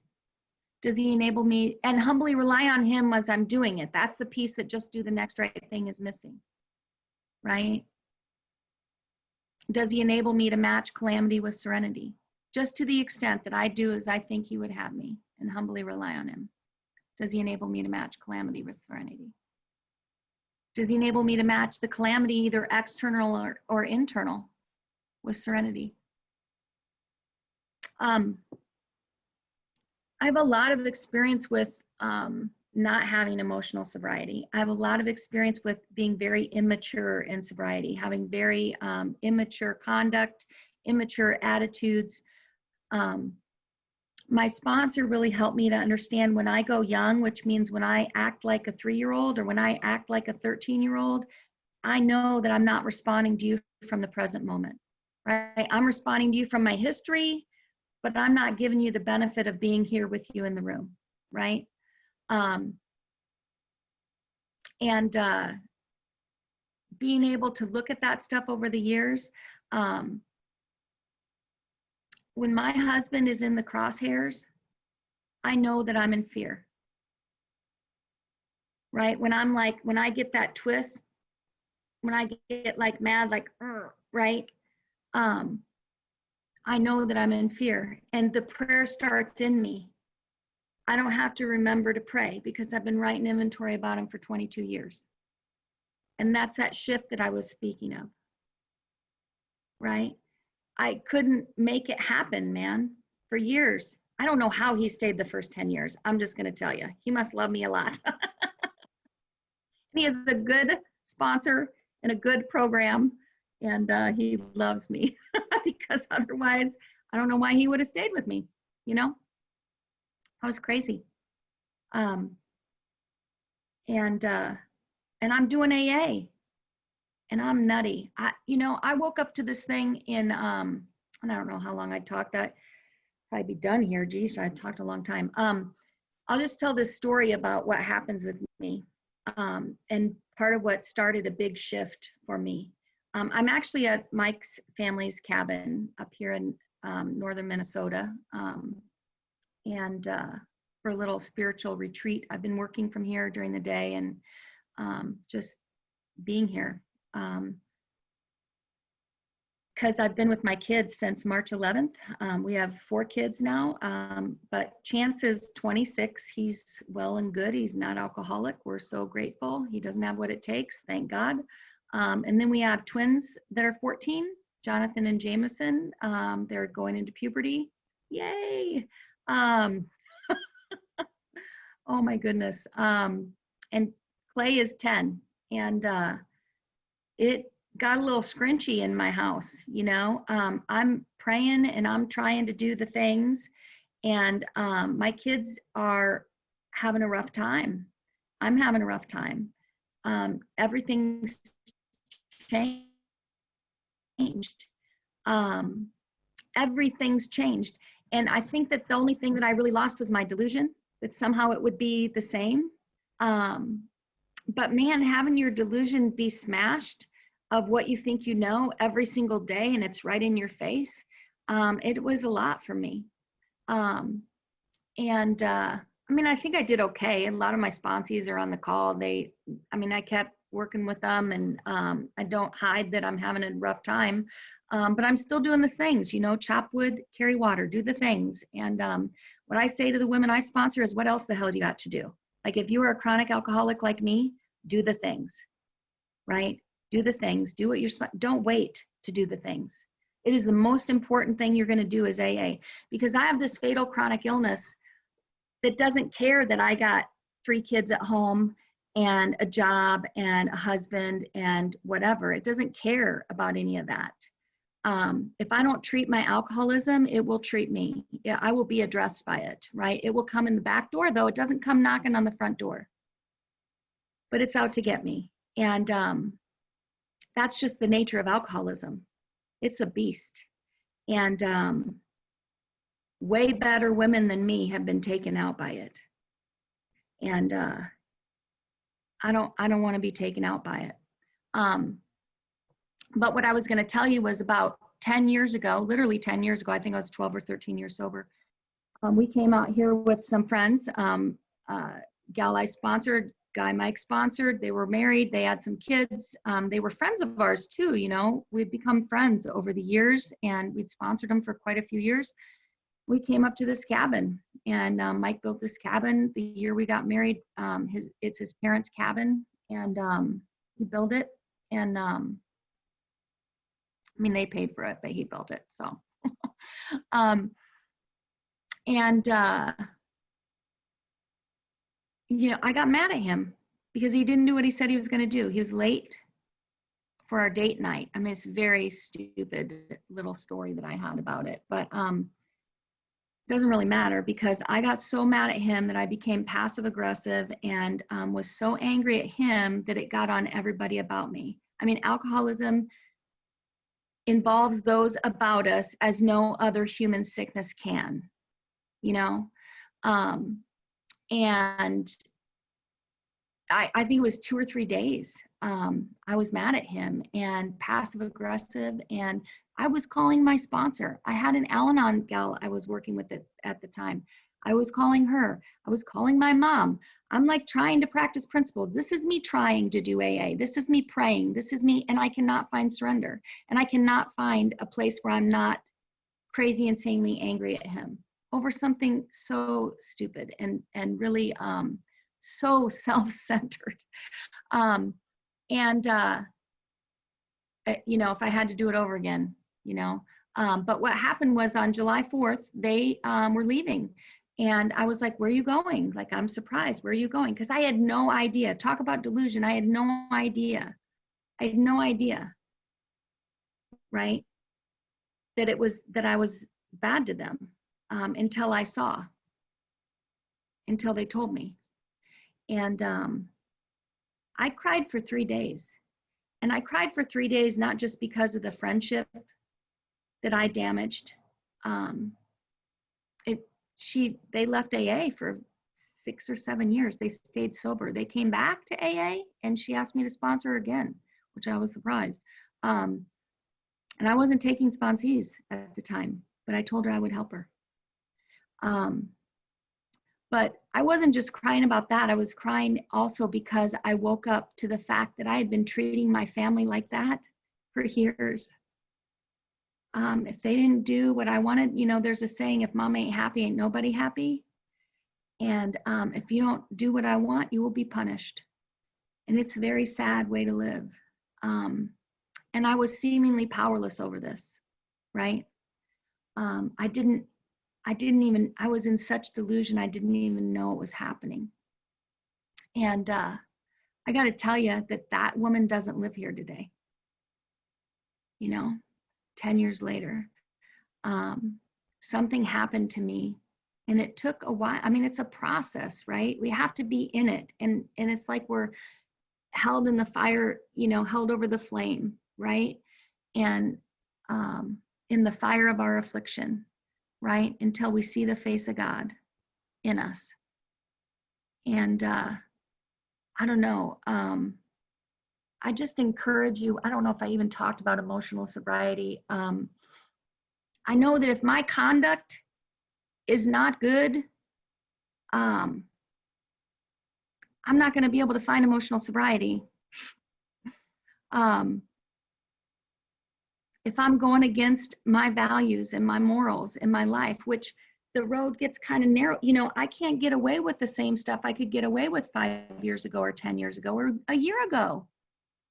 Does he enable me and humbly rely on him as I'm doing it? That's the piece that just do the next right thing is missing, right? Does he enable me to match calamity with serenity? Just to the extent that I do as I think he would have me and humbly rely on him. Does he enable me to match calamity with serenity? Does he enable me to match the calamity, either external or internal, with serenity? I have a lot of experience with not having emotional sobriety. I have a lot of experience with being very immature in sobriety, having very immature conduct, immature attitudes. My sponsor really helped me to understand when I go young, which means when I act like a 3-year-old or when I act like a 13-year-old, I know that I'm not responding to you from the present moment, right? I'm responding to you from my history, but I'm not giving you the benefit of being here with you in the room, right? Being able to look at that stuff over the years, when my husband is in the crosshairs, I know that I'm in fear, right? When I get that twist, when I get like mad, like, right? I know that I'm in fear, and the prayer starts in me. I don't have to remember to pray because I've been writing inventory about him for 22 years. And that's that shift that I was speaking of, right? I couldn't make it happen, man, for years. I don't know how he stayed the first 10 years. I'm just going to tell you, he must love me a lot. He is a good sponsor and a good program, and he loves me because otherwise, I don't know why he would have stayed with me, you know? I was crazy. And I'm doing AA, and I'm nutty. I woke up to this thing in, and I don't know how long I talked. I'd probably be done here. Geez, I talked a long time. I'll just tell this story about what happens with me, and part of what started a big shift for me. I'm actually at Mike's family's cabin up here in northern Minnesota, and for a little spiritual retreat. I've been working from here during the day and just being here. Because I've been with my kids since March 11th. We have 4 kids now, but Chance is 26. He's well and good. He's not alcoholic. We're so grateful. He doesn't have what it takes, thank God. And then we have twins that are 14, Jonathan and Jameson. They're going into puberty. Yay. Oh my goodness. And Clay is 10. And it got a little scrunchy in my house, you know. I'm praying and I'm trying to do the things, and my kids are having a rough time. I'm having a rough time. Everything's changed. Everything's changed. And I think that the only thing that I really lost was my delusion, that somehow it would be the same. But man, having your delusion be smashed of what you think you know every single day, and it's right in your face, it was a lot for me. I mean, I think I did okay. A lot of my sponsees are on the call. I kept working with them, and I don't hide that I'm having a rough time, but I'm still doing the things, chop wood, carry water, do the things. And what I say to the women I sponsor is, what else the hell do you got to do? Like, if you are a chronic alcoholic like me, do the things, right? Do the things, do what don't wait to do the things. It is the most important thing you're going to do is AA, because I have this fatal chronic illness that doesn't care that I got 3 kids at home and a job and a husband and whatever. It doesn't care about any of that. If I don't treat my alcoholism, it will treat me. Yeah, I will be addressed by it, right? It will come in the back door, though. It doesn't come knocking on the front door, but it's out to get me. And that's just the nature of alcoholism. It's a beast. And way better women than me have been taken out by it. And I don't want to be taken out by it. But what I was going to tell you was about 10 years ago, literally 10 years ago, I think I was 12 or 13 years sober. We came out here with some friends, gal I sponsored, guy Mike sponsored. They were married, they had some kids. They were friends of ours too, we'd become friends over the years, and we'd sponsored them for quite a few years. We came up to this cabin, and Mike built this cabin the year we got married. It's his parents' cabin, and he built it. And they paid for it, but he built it. So, I got mad at him because he didn't do what he said he was going to do. He was late for our date night. It's a very stupid little story that I had about it, but doesn't really matter, because I got so mad at him that I became passive aggressive and was so angry at him that it got on everybody about me. Alcoholism involves those about us as no other human sickness can, and I think it was 2 or 3 days. I was mad at him and passive aggressive, and I was calling my sponsor. I had an Al-Anon gal I was working with at the time. I was calling her. I was calling my mom. I'm like trying to practice principles. This is me trying to do AA. This is me praying. This is me, and I cannot find surrender. And I cannot find a place where I'm not crazy, insanely angry at him over something so stupid and really so self-centered. If I had to do it over again, but what happened was on July 4th, they were leaving. And I was like, where are you going? Like, I'm surprised. Where are you going? Because I had no idea. Talk about delusion. I had no idea. Right? That I was bad to them until they told me. And I cried for 3 days. And I cried for 3 days, not just because of the friendship that I damaged. They left AA for 6 or 7 years. They stayed sober. They came back to AA, and she asked me to sponsor her again, which I was surprised. And I wasn't taking sponsees at the time, but I told her I would help her. But I wasn't just crying about that. I was crying also because I woke up to the fact that I had been treating my family like that for years. If they didn't do what I wanted, there's a saying, if mom ain't happy, ain't nobody happy. And if you don't do what I want, you will be punished. And it's a very sad way to live. And I was seemingly powerless over this, right? I was in such delusion, I didn't even know it was happening. And I got to tell you that woman doesn't live here today. 10 years later, something happened to me, and it took a while. It's a process, right? We have to be in it. And it's like we're held in the fire, held over the flame. right? And in the fire of our affliction, right? Until we see the face of God in us. And I don't know. I just encourage you. I don't know if I even talked about emotional sobriety. I know that if my conduct is not good, I'm not going to be able to find emotional sobriety. If I'm going against my values and my morals in my life, which the road gets kind of narrow, you know, I can't get away with the same stuff I could get away with 5 years ago or 10 years ago or a year ago.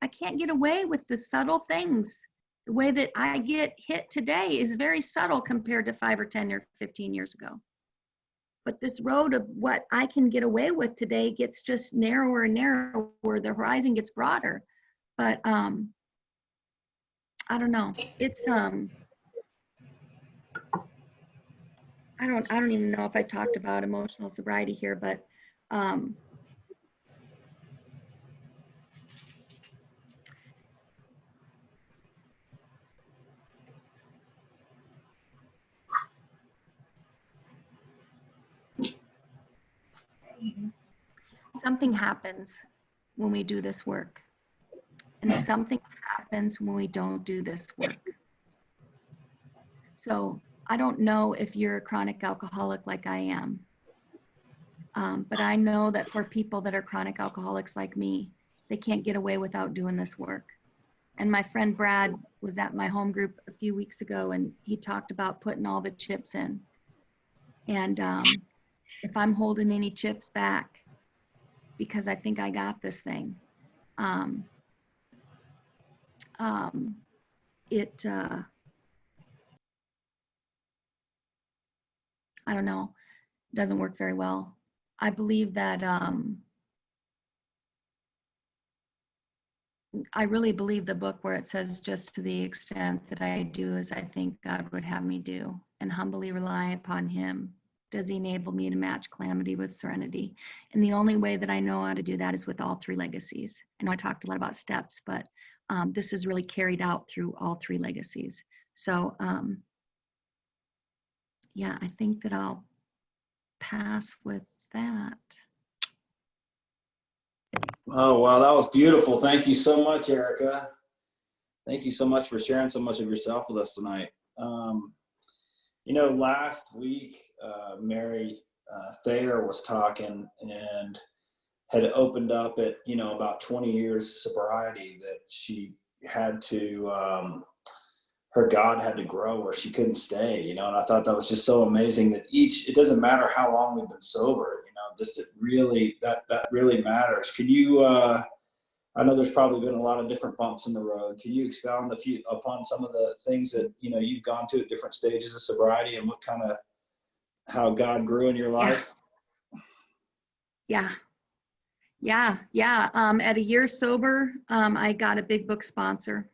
I can't get away with the subtle things. The way that I get hit today is very subtle compared to 5 or 10 or 15 years ago. But this road of what I can get away with today gets just narrower and narrower, the horizon gets broader. But I don't know. It's I don't even know if I talked about emotional sobriety here, but something happens when we do this work, and something happens when we don't do this work. So I don't know if you're a chronic alcoholic like I am, but I know that for people that are chronic alcoholics like me, they can't get away without doing this work. And my friend Brad was at my home group a few weeks ago, and he talked about putting all the chips in. And if I'm holding any chips back because I think I got this thing, I don't know, doesn't work very well. I believe that I really believe the book where it says, just to the extent that I do as I think God would have me do and humbly rely upon him, does he enable me to match calamity with serenity. And the only way that I know how to do that is with all 3 legacies. I know I talked a lot about steps, but this is really carried out through all 3 legacies. So yeah, I think that I'll pass with that. Oh, wow, that was beautiful. Thank you so much, Ericka. Thank you so much for sharing so much of yourself with us tonight. You know, last week, Mary Thayer was talking and had opened up at, you know, about 20 years sobriety that she had to, her God had to grow or she couldn't stay, you know, and I thought that was just so amazing that it doesn't matter how long we've been sober, you know, just it really, that really matters. Can you, I know there's probably been a lot of different bumps in the road. Can you expound upon some of the things that, you know, you've gone to at different stages of sobriety and what kind of, how God grew in your life? Yeah. At a year sober, I got a big book sponsor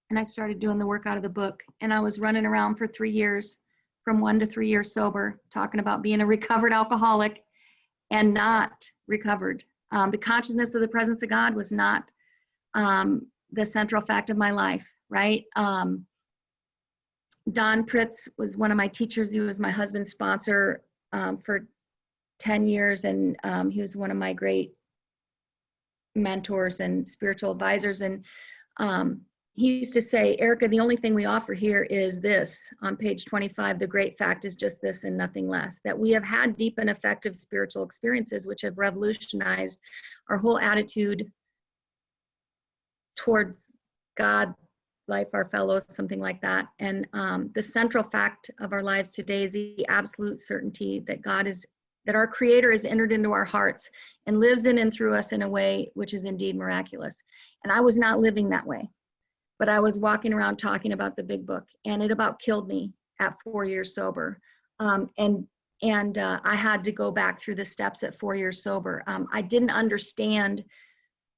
and I started doing the work out of the book. And I was running around for 3 years, from 1 to 3 years sober, talking about being a recovered alcoholic and not recovered. The consciousness of the presence of God was not the central fact of my life, right? Don Pritz was one of my teachers. He was my husband's sponsor for 10 years, and he was one of my great mentors and spiritual advisors. And he used to say, Ericka, the only thing we offer here is this. On page 25, the great fact is just this and nothing less, that we have had deep and effective spiritual experiences which have revolutionized our whole attitude towards God, life, our fellows, something like that. And the central fact of our lives today is the absolute certainty that that our Creator has entered into our hearts and lives in and through us in a way which is indeed miraculous. And I was not living that way, but I was walking around talking about the big book, and it about killed me at 4 years sober. And I had to go back through the steps at 4 years sober. I didn't understand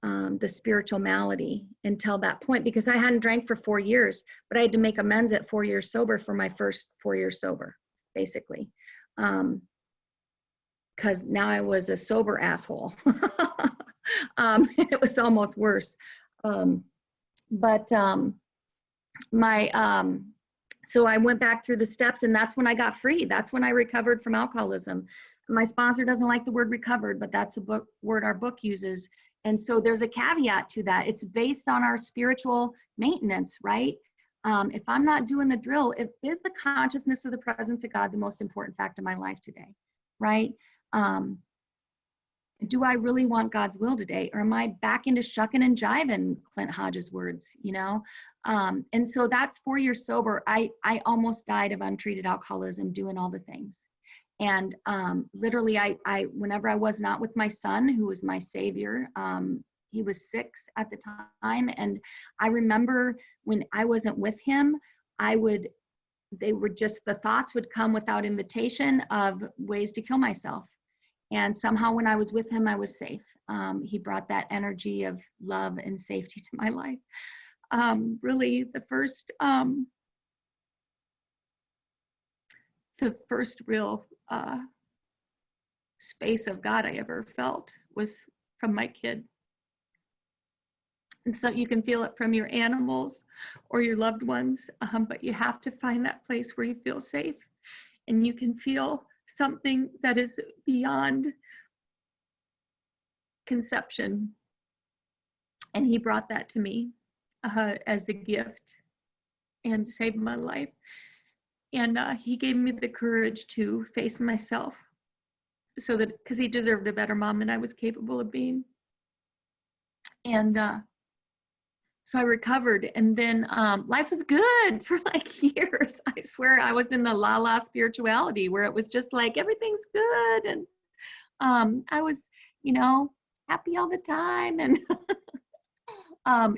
the spiritual malady until that point because I hadn't drank for 4 years, but I had to make amends at 4 years sober for my first 4 years sober, basically. Because now I was a sober asshole. It was almost worse. But so I went back through the steps, and that's when I got free. That's when I recovered from alcoholism. My sponsor doesn't like the word recovered, but that's a word our book uses. And so there's a caveat to that. It's based on our spiritual maintenance, right? If I'm not doing the drill, is the consciousness of the presence of God the most important fact in my life today, right? Do I really want God's will today? Or am I back into shucking and jiving, Clint Hodges' words, you know? And so that's 4 years sober. I almost died of untreated alcoholism, doing all the things. And literally, I whenever I was not with my son, who was my savior, he was 6 at the time. And I remember when I wasn't with him, the thoughts would come without invitation of ways to kill myself. And somehow when I was with him, I was safe. He brought that energy of love and safety to my life. Really, the first real space of God I ever felt was from my kid. And so you can feel it from your animals or your loved ones, but you have to find that place where you feel safe and you can feel something that is beyond conception. And he brought that to me as a gift and saved my life. And he gave me the courage to face myself, so that, because he deserved a better mom than I was capable of being. And so I recovered, and then life was good for like years. I swear I was in the la spirituality where it was just like everything's good, and I was, happy all the time, and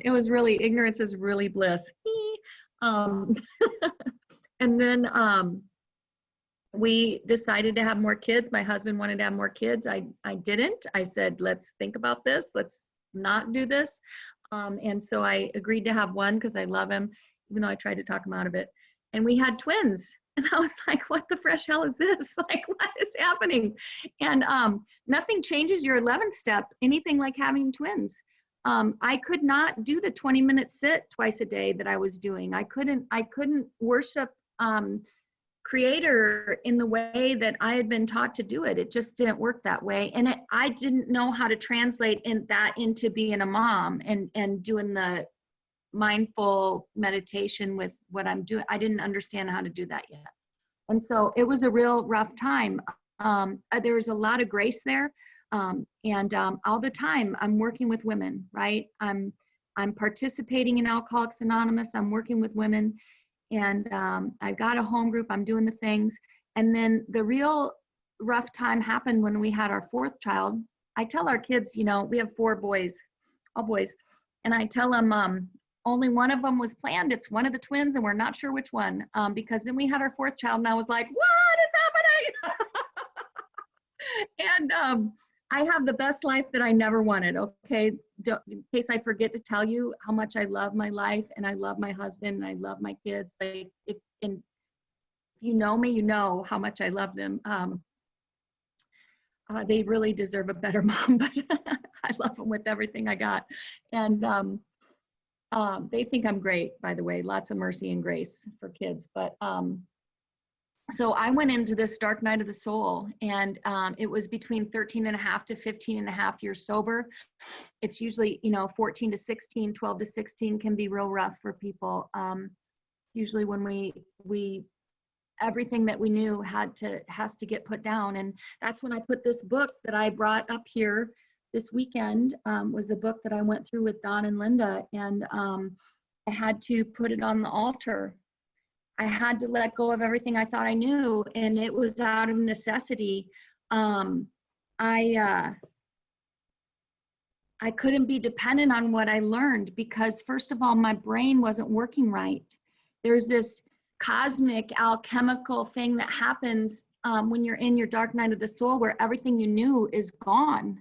it was really, ignorance is really bliss. And then we decided to have more kids. My husband wanted to have more kids. I didn't. I said, let's think about this. Let's not do this. And so I agreed to have one because I love him, even though I tried to talk him out of it. And we had twins. And I was like, what the fresh hell is this? Like, what is happening? And nothing changes your 11th step, anything like having twins. I could not do the 20-minute sit twice a day that I was doing. I couldn't worship Creator in the way that I had been taught to do it. It just didn't work that way. And I didn't know how to translate that into being a mom and doing the mindful meditation with what I'm doing. I didn't understand how to do that yet. And so it was a real rough time. There was a lot of grace there. And all the time I'm working with women, right? I'm participating in Alcoholics Anonymous. I'm working with women, and I've got a home group. I'm doing the things. And then the real rough time happened when we had our 4th child. I tell our kids, we have 4 boys, all boys. And I tell them, only one of them was planned. It's one of the twins, and we're not sure which one. Because then we had our 4th child, and I was like, what is happening? And I have the best life that I never wanted, okay? In case I forget to tell you how much I love my life, and I love my husband, and I love my kids. Like, if you know me, you know how much I love them. They really deserve a better mom, but I love them with everything I got. And they think I'm great, by the way. Lots of mercy and grace for kids. But so I went into this dark night of the soul, and it was between 13 and a half to 15 and a half years sober. It's usually, 14 to 16, 12 to 16 can be real rough for people. Usually when we everything that we knew has to get put down. And that's when I put this book that I brought up here this weekend, was the book that I went through with Don and Linda. And I had to put it on the altar. I had to let go of everything I thought I knew, and it was out of necessity. I couldn't be dependent on what I learned because, first of all, my brain wasn't working right. There's this cosmic alchemical thing that happens when you're in your dark night of the soul, where everything you knew is gone.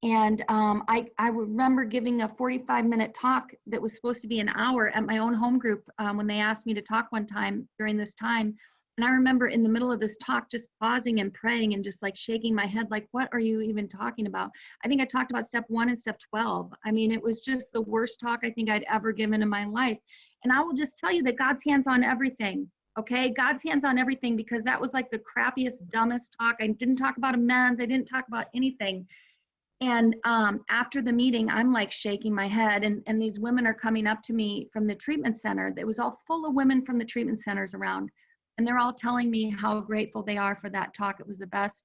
And I remember giving a 45-minute talk that was supposed to be an hour at my own home group when they asked me to talk one time during this time. And I remember in the middle of this talk, just pausing and praying and just like shaking my head, like, what are you even talking about? I think I talked about step 1 and step 12. I mean, it was just the worst talk I think I'd ever given in my life. And I will just tell you that God's hands on everything. Okay, God's hands on everything, because that was like the crappiest, dumbest talk. I didn't talk about amends. I didn't talk about anything. And after the meeting, I'm like shaking my head, and these women are coming up to me from the treatment center. It was all full of women from the treatment centers around. And they're all telling me how grateful they are for that talk. It was the best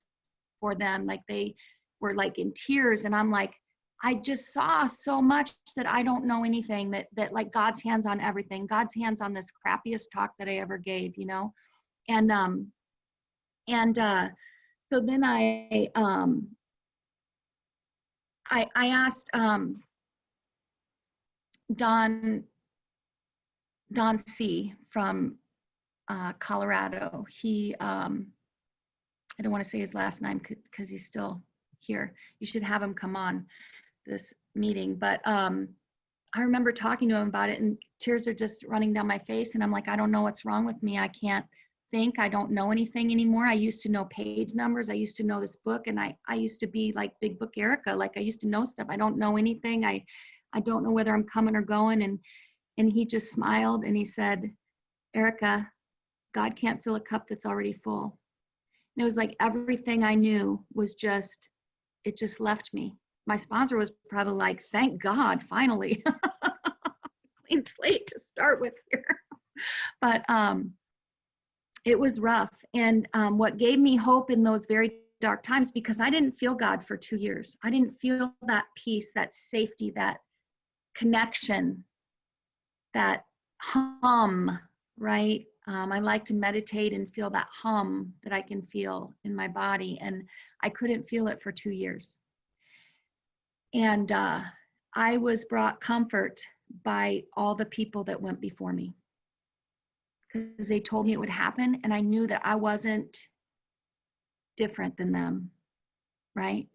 for them. Like they were like in tears. And I'm like, I just saw so much that I don't know anything, that like God's hands on everything. God's hands on this crappiest talk that I ever gave, you know? And so then I asked Don C. from Colorado. He, I don't want to say his last name because he's still here. You should have him come on this meeting. But I remember talking to him about it, and tears are just running down my face. And I'm like, I don't know what's wrong with me. I can't think. I don't know anything anymore. I used to know page numbers. I used to know this book, and I used to be like Big Book Ericka. Like I used to know stuff. I don't know anything. I don't know whether I'm coming or going. And he just smiled and he said, Ericka, God can't fill a cup that's already full. And it was like everything I knew was just, it just left me. My sponsor was probably like, thank God, finally. Clean slate to start with here. But it was rough. And what gave me hope in those very dark times, because I didn't feel God for 2 years. I didn't feel that peace, that safety, that connection, that hum, right? I like to meditate and feel that hum that I can feel in my body. And I couldn't feel it for 2 years. And I was brought comfort by all the people that went before me, because they told me it would happen. And I knew that I wasn't different than them, right?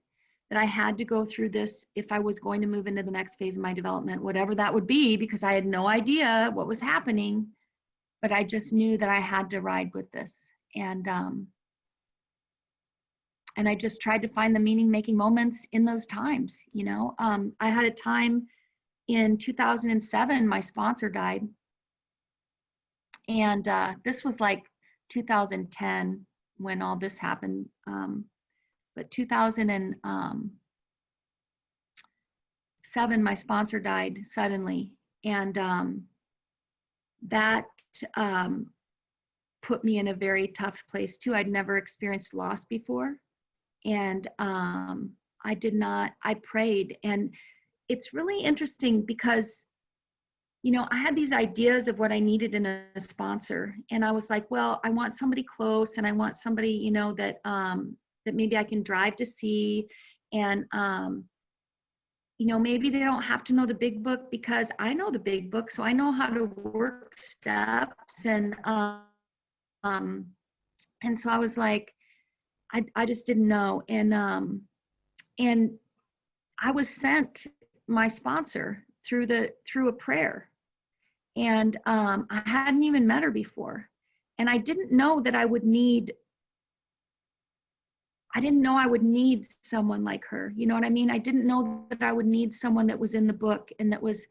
That I had to go through this if I was going to move into the next phase of my development, whatever that would be, because I had no idea what was happening. But I just knew that I had to ride with this. And I just tried to find the meaning-making moments in those times, you know. I had a time in 2007, my sponsor died. And this was like 2010 when all this happened. But 2007, my sponsor died suddenly. And that put me in a very tough place too. I'd never experienced loss before. And I prayed. And it's really interesting because, you know, I had these ideas of what I needed in a sponsor. And I was like, well, I want somebody close, and I want somebody, you know, that that maybe I can drive to see. And you know, maybe they don't have to know the big book, because I know the big book, so I know how to work steps. And so I was like, I just didn't know. And I was sent my sponsor through a prayer. And I hadn't even met her before. And I didn't know that I didn't know I would need someone like her. You know what I mean? I didn't know that I would need someone that was in the book and that was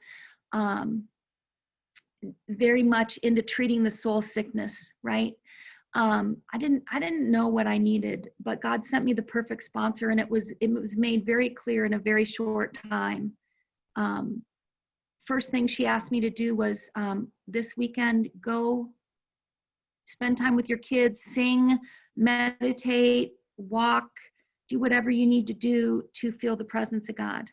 very much into treating the soul sickness, right? I didn't know what I needed, but God sent me the perfect sponsor, and it was made very clear in a very short time. First thing she asked me to do was this weekend, go spend time with your kids, sing, meditate, walk, do whatever you need to do to feel the presence of God,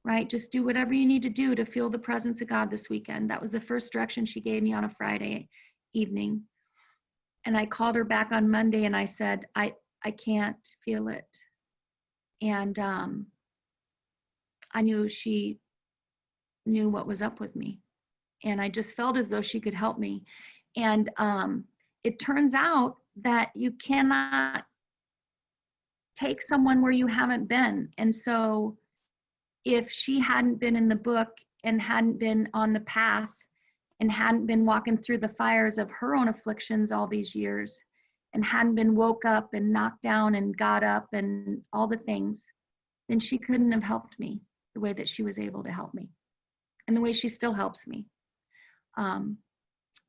right? Just do whatever you need to do to feel the presence of God this weekend. That was the first direction she gave me on a Friday evening. And I called her back on Monday and I said, I can't feel it. And I knew she knew what was up with me. And I just felt as though she could help me. And it turns out that you cannot take someone where you haven't been. And so if she hadn't been in the book and hadn't been on the path and hadn't been walking through the fires of her own afflictions all these years, and hadn't been woke up and knocked down and got up and all the things, then she couldn't have helped me the way that she was able to help me and the way she still helps me.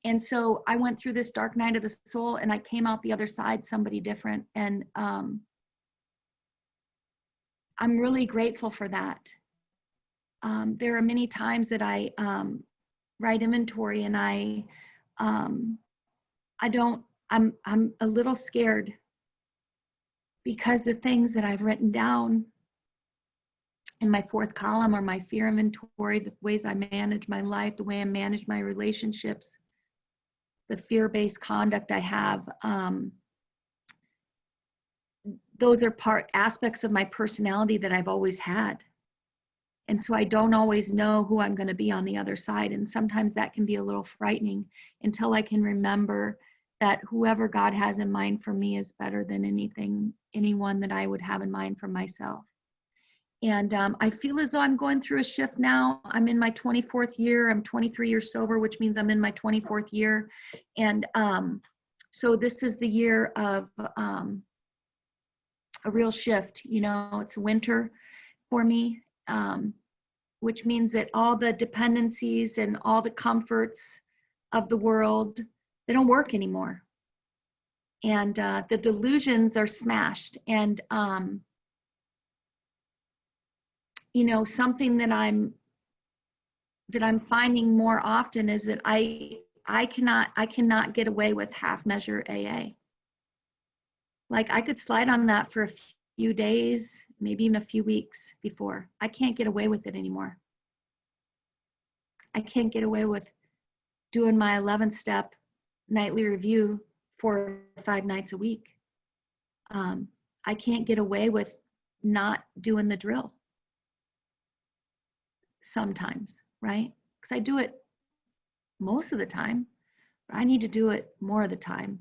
And so I went through this dark night of the soul, and I came out the other side somebody different. And I'm really grateful for that. There are many times that I write inventory, and I'm a little scared because the things that I've written down in my fourth column are my fear inventory, the ways I manage my life, the way I manage my relationships, the fear-based conduct I have. Those are aspects of my personality that I've always had. And so I don't always know who I'm going to be on the other side. And sometimes that can be a little frightening until I can remember that whoever God has in mind for me is better than anyone that I would have in mind for myself. And I feel as though I'm going through a shift now. I'm in my 24th year. I'm 23 years sober, which means I'm in my 24th year. And so this is the year of a real shift. You know, it's winter for me, which means that all the dependencies and all the comforts of the world, they don't work anymore. And the delusions are smashed. And you know, something that I'm finding more often is that I cannot get away with half measure AA. Like I could slide on that for a few days, maybe even a few weeks before. I can't get away with it anymore. I can't get away with doing my 11th step nightly review 4 or 5 nights a week. I can't get away with not doing the drill. Sometimes, right? Because I do it most of the time, but I need to do it more of the time.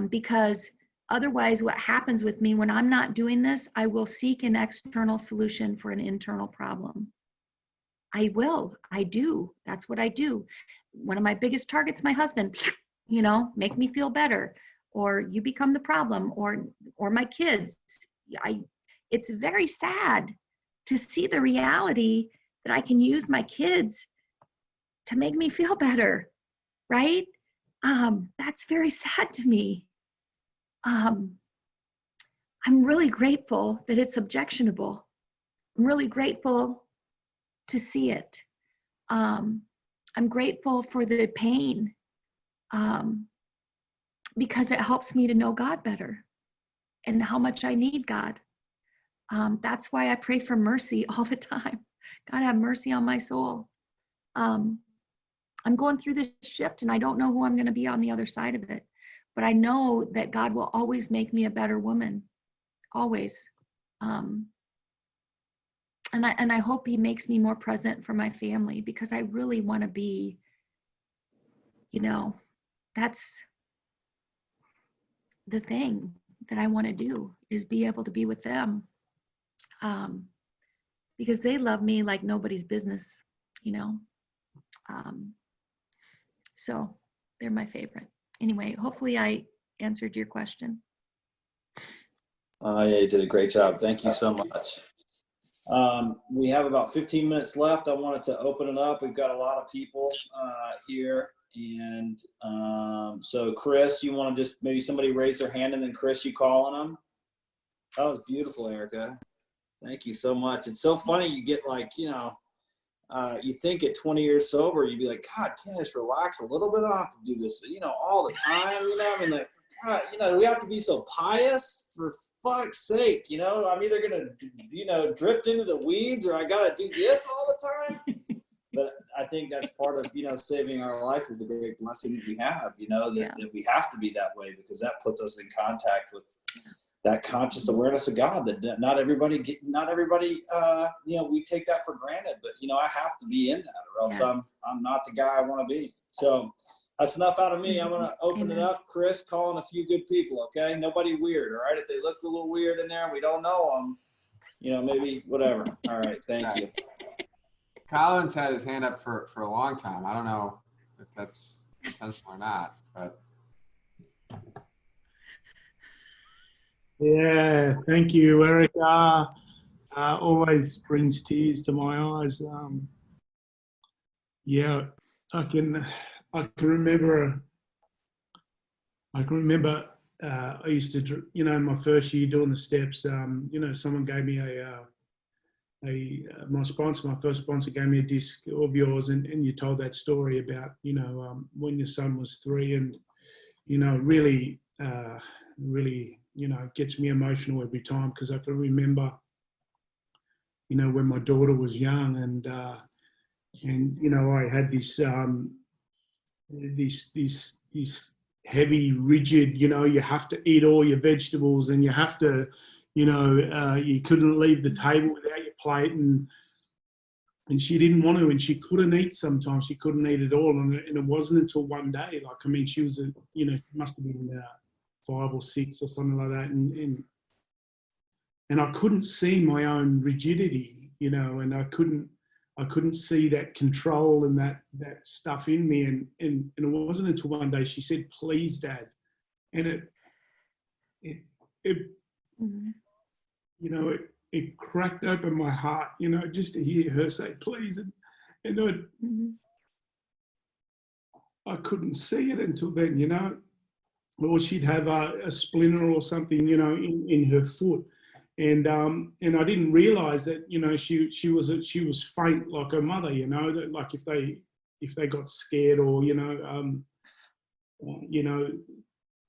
Because otherwise what happens with me when I'm not doing this, I will seek an external solution for an internal problem. I do. That's what I do. One of my biggest targets, my husband, you know, make me feel better, or you become the problem, or my kids. It's very sad to see the reality that I can use my kids to make me feel better, right? That's very sad to me. I'm really grateful that it's objectionable. I'm really grateful to see it. I'm grateful for the pain because it helps me to know God better and how much I need God. That's why I pray for mercy all the time. God, have mercy on my soul. I'm going through this shift and I don't know who I'm going to be on the other side of it. But I know that God will always make me a better woman. Always. And I hope he makes me more present for my family, because I really want to be, you know, that's the thing that I want to do, is be able to be with them. Because they love me like nobody's business, you know. So they're my favorite. Anyway, hopefully I answered your question. Yeah, you did a great job. Thank you so much. We have about 15 minutes left. I wanted to open it up. We've got a lot of people here. And so Chris, you want to just maybe somebody raise their hand and then Chris, you call on them? That was beautiful, Ericka. Thank you so much. It's so funny. You get like, you know, you think at 20 years sober, you'd be like, God, can't I just relax a little bit? I don't have to do this, you know, all the time, you know? I mean, like, God, you know, we have to be so pious, for fuck's sake, you know? I'm either going to, you know, drift into the weeds, or I got to do this all the time. But I think that's part of, you know, saving our life is the great blessing that we have, you know, that we have to be that way, because that puts us in contact with that conscious awareness of God that not everybody, you know, we take that for granted, but, you know, I have to be in that, or else I'm not the guy I want to be. So that's enough out of me. I'm going to open it up. Chris, calling a few good people. Okay. Nobody weird. All right. If they look a little weird in there and we don't know them, you know, maybe whatever. All right. Thank you. Colin's had his hand up for a long time. I don't know if that's intentional or not, but. Yeah, thank you, Ericka. Always brings tears to my eyes. Yeah, I can, I can remember, I can remember, I used to, you know, in my first year doing the steps, you know, someone gave me my sponsor, my first sponsor gave me a disc of yours, and you told that story about, you know, when your son was 3, and, you know, really, really, you know, gets me emotional every time, because I can remember, you know, when my daughter was young, and you know, I had this these heavy, rigid, you know, you have to eat all your vegetables, and you have to, you know, you couldn't leave the table without your plate, and she didn't want to, and she couldn't eat sometimes. She couldn't eat at all, and it wasn't until one day, like, I mean, she was, you know, must have been 5 or 6 or something like that, and I couldn't see my own rigidity, you know, and I couldn't see that control and that stuff in me, and it wasn't until one day she said, "Please, Dad," and it Mhm. you know, it cracked open my heart, you know, just to hear her say please, and Mhm. I couldn't see it until then, you know, or she'd have a splinter or something, you know, in her foot. And I didn't realize that, you know, she was faint like her mother, you know, that, like, if they got scared, or, you know,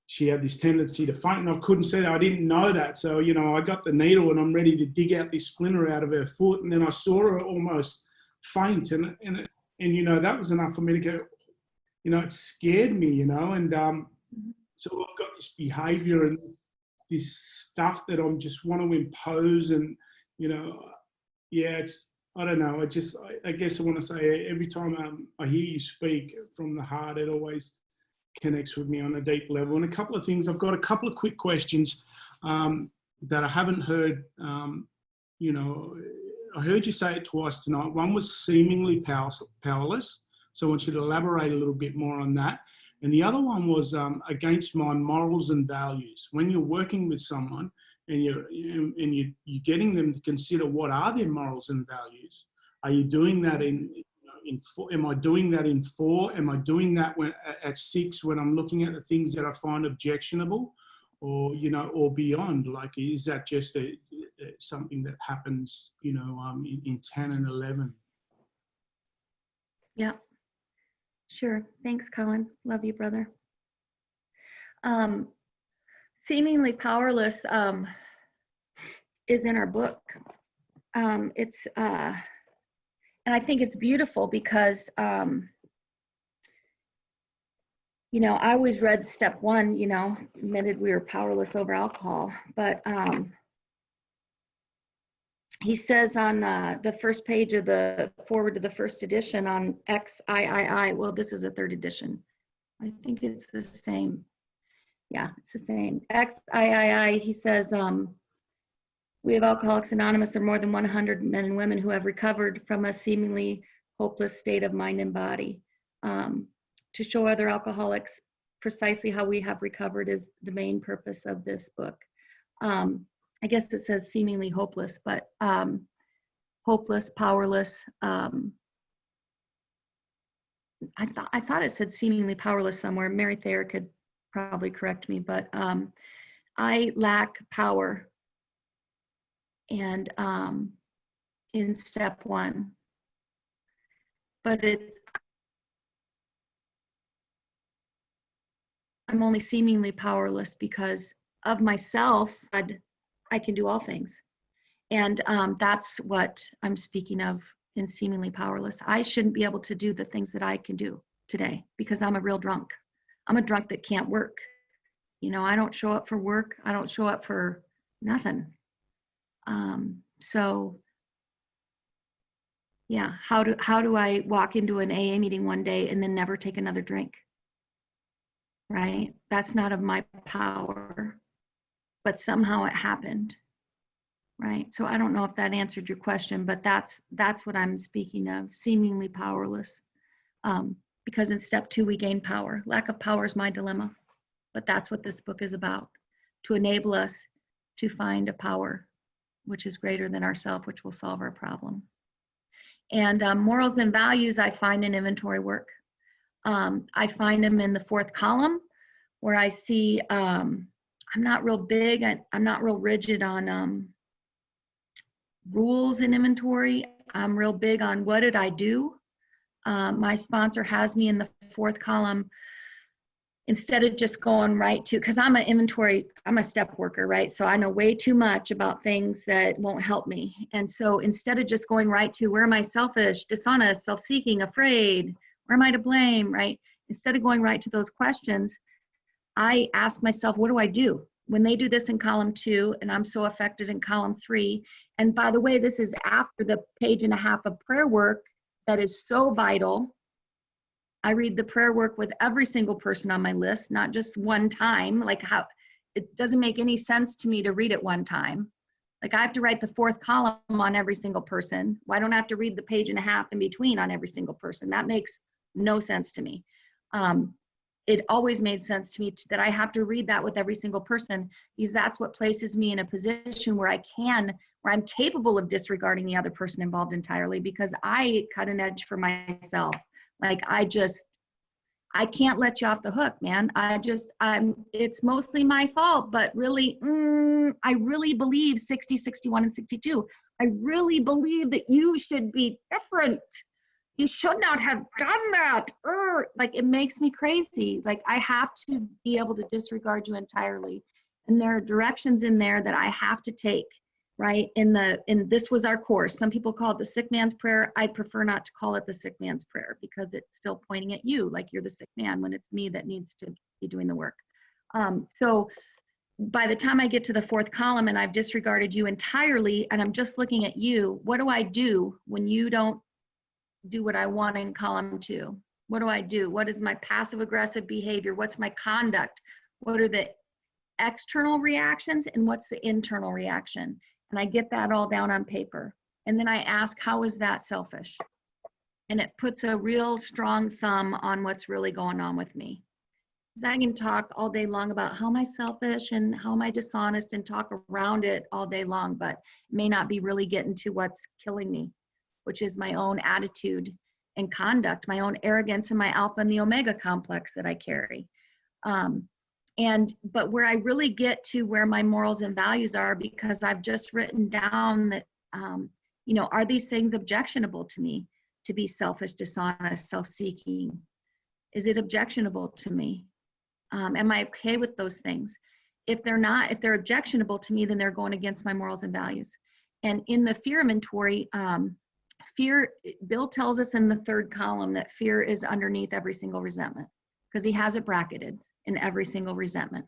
she had this tendency to faint, and I couldn't see that. I didn't know that. So, you know, I got the needle and I'm ready to dig out this splinter out of her foot, and then I saw her almost faint, and you know, that was enough for me to go, you know, it scared me, you know, and so I've got this behavior and this stuff that I'm just want to impose, and, you know, yeah, it's, I don't know. I guess I want to say, every time I hear you speak from the heart, it always connects with me on a deep level. And a couple of things, I've got a couple of quick questions that I haven't heard. You know, I heard you say it twice tonight. One was seemingly powerless. So I want you to elaborate a little bit more on that. And the other one was against my morals and values. When you're working with someone and you're getting them to consider what are their morals and values, are you doing that in 4? Am I doing that in 4? Am I doing that at 6, when I'm looking at the things that I find objectionable, or, you know, or beyond? Like, is that just something that happens, you know, in 10 and 11? Yeah, sure. Thanks, Colin. Love you, brother. Seemingly powerless is in our book. It's and I think it's beautiful because you know, I always read step 1, you know, admitted we were powerless over alcohol, but he says on the first page of the forward to the first edition on XIII, well, this is a 3rd edition. I think it's the same. Yeah, it's the same. XIII, he says, we of Alcoholics Anonymous are more than 100 men and women who have recovered from a seemingly hopeless state of mind and body. To show other alcoholics precisely how we have recovered is the main purpose of this book. I guess it says seemingly hopeless, but hopeless, powerless. I thought it said seemingly powerless somewhere. Mary Thayer could probably correct me, but I lack power, and in step 1, but I'm only seemingly powerless because of myself. I can do all things, and that's what I'm speaking of in seemingly powerless. I shouldn't be able to do the things that I can do today because I'm a real drunk. I'm a drunk that can't work. You know, I don't show up for work. I don't show up for nothing. So yeah, how do I walk into an AA meeting one day and then never take another drink? Right? That's not of my power, but somehow it happened. Right? So I don't know if that answered your question, but that's what I'm speaking of, seemingly powerless. Because in step 2, we gain power. Lack of power is my dilemma, but that's what this book is about, to enable us to find a power which is greater than ourself, which will solve our problem. And morals and values I find in inventory work. I find them in the 4th column, where I see I'm not real big, I'm not real rigid on rules in inventory. I'm real big on what did I do. My sponsor has me in the 4th column, instead of just going right to, because I'm a step worker, right? So I know way too much about things that won't help me. And so instead of just going right to, where am I selfish, dishonest, self-seeking, afraid, where am I to blame, right? Instead of going right to those questions, I ask myself, what do I do? When they do this in column 2, and I'm so affected in column 3, and by the way, this is after the 1.5 pages of prayer work that is so vital. I read the prayer work with every single person on my list, not just one time. Like, how it doesn't make any sense to me to read it one time. Like, I have to write the 4th column on every single person. Why don't I have to read the 1.5 pages in between on every single person? That makes no sense to me. It always made sense to me that I have to read that with every single person, because that's what places me in a position where I'm capable of disregarding the other person involved entirely, because I cut an edge for myself. Like, I can't let you off the hook, man. It's mostly my fault, but really, I really believe 60, 61, and 62. I really believe that you should be different. You should not have done that. Like, it makes me crazy. Like, I have to be able to disregard you entirely. And there are directions in there that I have to take, right? This was our course. Some people call it the sick man's prayer. I'd prefer not to call it the sick man's prayer, because it's still pointing at you, like you're the sick man, when it's me that needs to be doing the work. So by the time I get to the 4th column and I've disregarded you entirely, and I'm just looking at you, what do I do when you don't do what I want in column 2? What do I do? What is my passive aggressive behavior? What's my conduct? What are the external reactions and what's the internal reaction? And I get that all down on paper. And then I ask, how is that selfish? And it puts a real strong thumb on what's really going on with me. Because I can talk all day long about how am I selfish and how am I dishonest, and talk around it all day long, but it may not be really getting to what's killing me, which is my own attitude and conduct, my own arrogance, and my alpha and the omega complex that I carry. But where I really get to where my morals and values are, because I've just written down that, are these things objectionable to me? To be selfish, dishonest, self-seeking. Is it objectionable to me? Am I okay with those things? If they're not, if they're objectionable to me, then they're going against my morals and values. And in the fear inventory, fear, Bill tells us in the 3rd column that fear is underneath every single resentment, because he has it bracketed in every single resentment.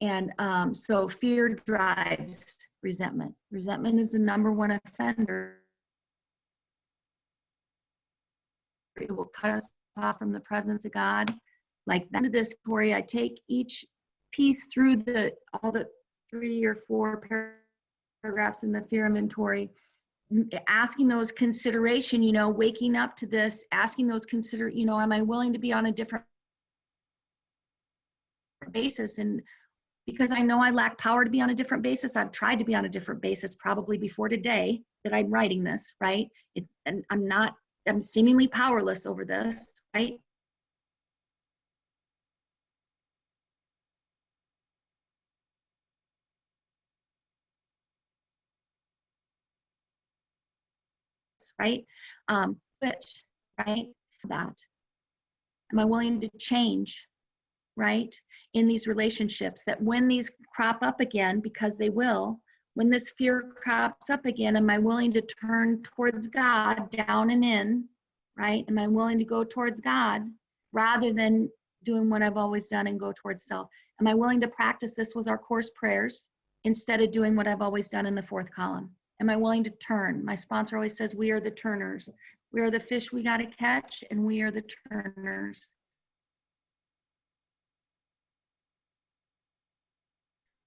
And so fear drives resentment. Resentment is the #1 offender. It will cut us off from the presence of God. Like that of this story, I take each piece through all the 3 or 4 paragraphs in the fear inventory, asking those consideration, waking up to this, asking those am I willing to be on a different basis? And because I know I lack power to be on a different basis, I've tried to be on a different basis probably before today that I'm writing this, right? And I'm seemingly powerless over this, right? Right? Switch, right? That. Am I willing to change, right? In these relationships, that when these crop up again, because they will, when this fear crops up again, am I willing to turn towards God, down and in, right? Am I willing to go towards God rather than doing what I've always done and go towards self? Am I willing to practice, this was our course prayers, instead of doing what I've always done in the 4th column? Am I willing to turn? My sponsor always says, we are the turners. We are the fish we got to catch, and we are the turners.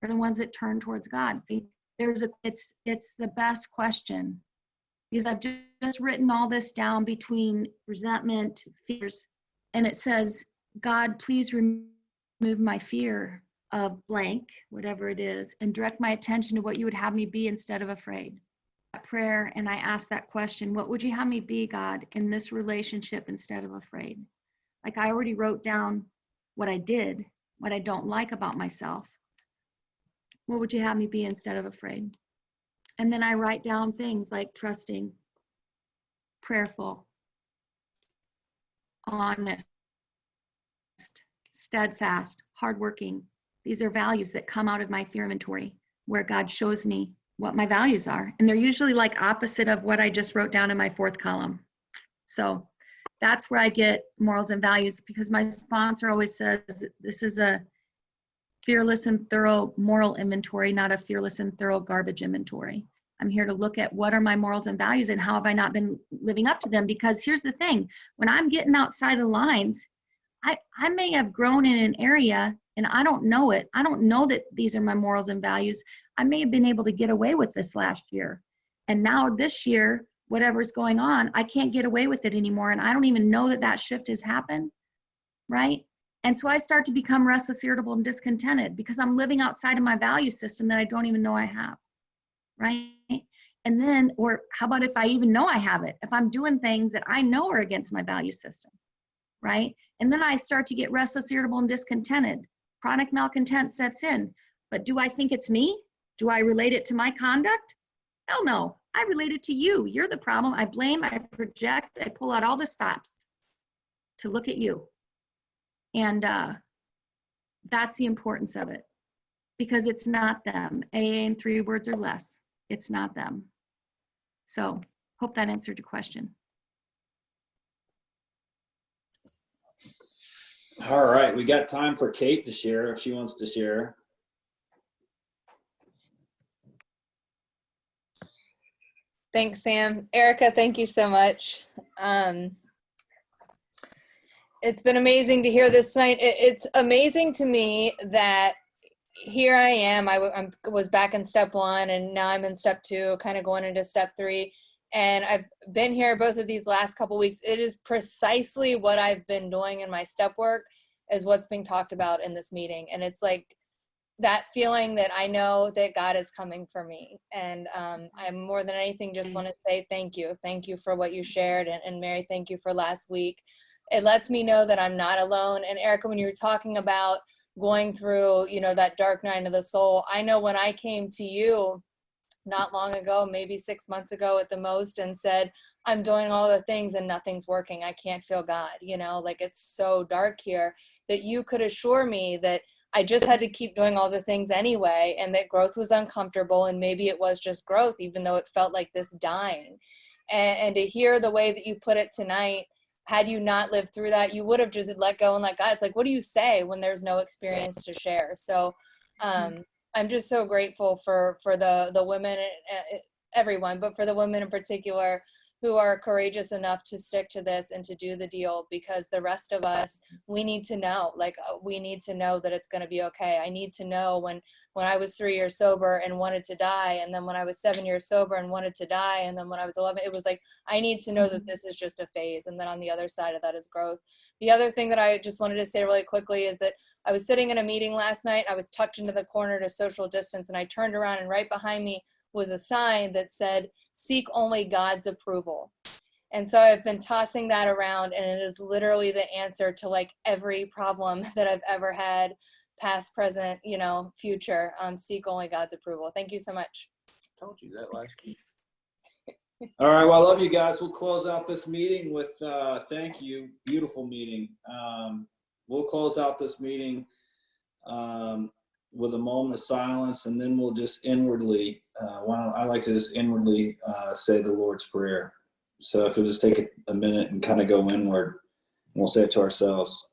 We're the ones that turn towards God. It's the best question, because I've just written all this down between resentment, fears, and it says, God, please remove my fear of blank, whatever it is, and direct my attention to what you would have me be instead of afraid. That prayer, and I ask that question, what would you have me be, God, in this relationship instead of afraid? Like I already wrote down what I did, what I don't like about myself. What would you have me be instead of afraid? And then I write down things like trusting, prayerful, honest, steadfast, hardworking. These are values that come out of my fear inventory, where God shows me what my values are. And they're usually like opposite of what I just wrote down in my fourth column. So that's where I get morals and values, because my sponsor always says this is a fearless and thorough moral inventory, not a fearless and thorough garbage inventory. I'm here to look at what are my morals and values and how have I not been living up to them? Because here's the thing, when I'm getting outside the lines, I may have grown in an area and I don't know it. I don't know that these are my morals and values. I may have been able to get away with this last year. And now this year, whatever's going on, I can't get away with it anymore. And I don't even know that that shift has happened, right? And so I start to become restless, irritable, and discontented because I'm living outside of my value system that I don't even know I have, right? And then, or how about if I even know I have it? If I'm doing things that I know are against my value system, right? And then I start to get restless, irritable, and discontented. Chronic malcontent sets in. But do I think it's me? Do I relate it to my conduct? Hell no. I relate it to you. You're the problem. I blame, I project, I pull out all the stops to look at you. And that's the importance of it, because it's not them. AA in 3 words or less. It's not them. So hope that answered your question. All right, we got time for Kate to share if she wants to share. Thanks, Sam. Erica, thank you so much. It's been amazing to hear this tonight. It's amazing to me that here I am. I was back in step 1 and now I'm in step 2, kind of going into step 3. And I've been here both of these last couple weeks. It is precisely what I've been doing in my step work is what's being talked about in this meeting. And it's like that feeling that I know that God is coming for me. And I more than anything just want to say thank you. Thank you for what you shared. And Mary, thank you for last week. It lets me know that I'm not alone. And Ericka, when you were talking about going through, you know, that dark night of the soul, I know when I came to you not long ago, maybe 6 months ago at the most, and said, I'm doing all the things and nothing's working. I can't feel God, you know, like it's so dark here, that you could assure me that I just had to keep doing all the things anyway, and that growth was uncomfortable, and maybe it was just growth, even though it felt like this dying. And to hear the way that you put it tonight, had you not lived through that, you would have just let go and let God. It's like, what do you say when there's no experience to share? So I'm just so grateful for the women, everyone, but for the women in particular who are courageous enough to stick to this and to do the deal, because the rest of us, we need to know, like, we need to know that it's going to be okay. I need to know when I was 3 years sober and wanted to die, and then when I was 7 years sober and wanted to die, and then when I was 11, it was like, I need to know that this is just a phase, and then on the other side of that is growth. The other thing that I just wanted to say really quickly is that I was sitting in a meeting last night. I was tucked into the corner to social distance, and I turned around, and right behind me was a sign that said, seek only God's approval. And so I've been tossing that around, and it is literally the answer to like every problem that I've ever had, past, present, you know, future. Seek only God's approval. Thank you so much. I told you that last week. All right, well, I love you guys. We'll close out this meeting with thank you. Beautiful meeting. We'll close out this meeting with a moment of silence, and then we'll just inwardly, I like to just inwardly say the Lord's Prayer. So if you'll just take a minute and kind of go inward, we'll say it to ourselves.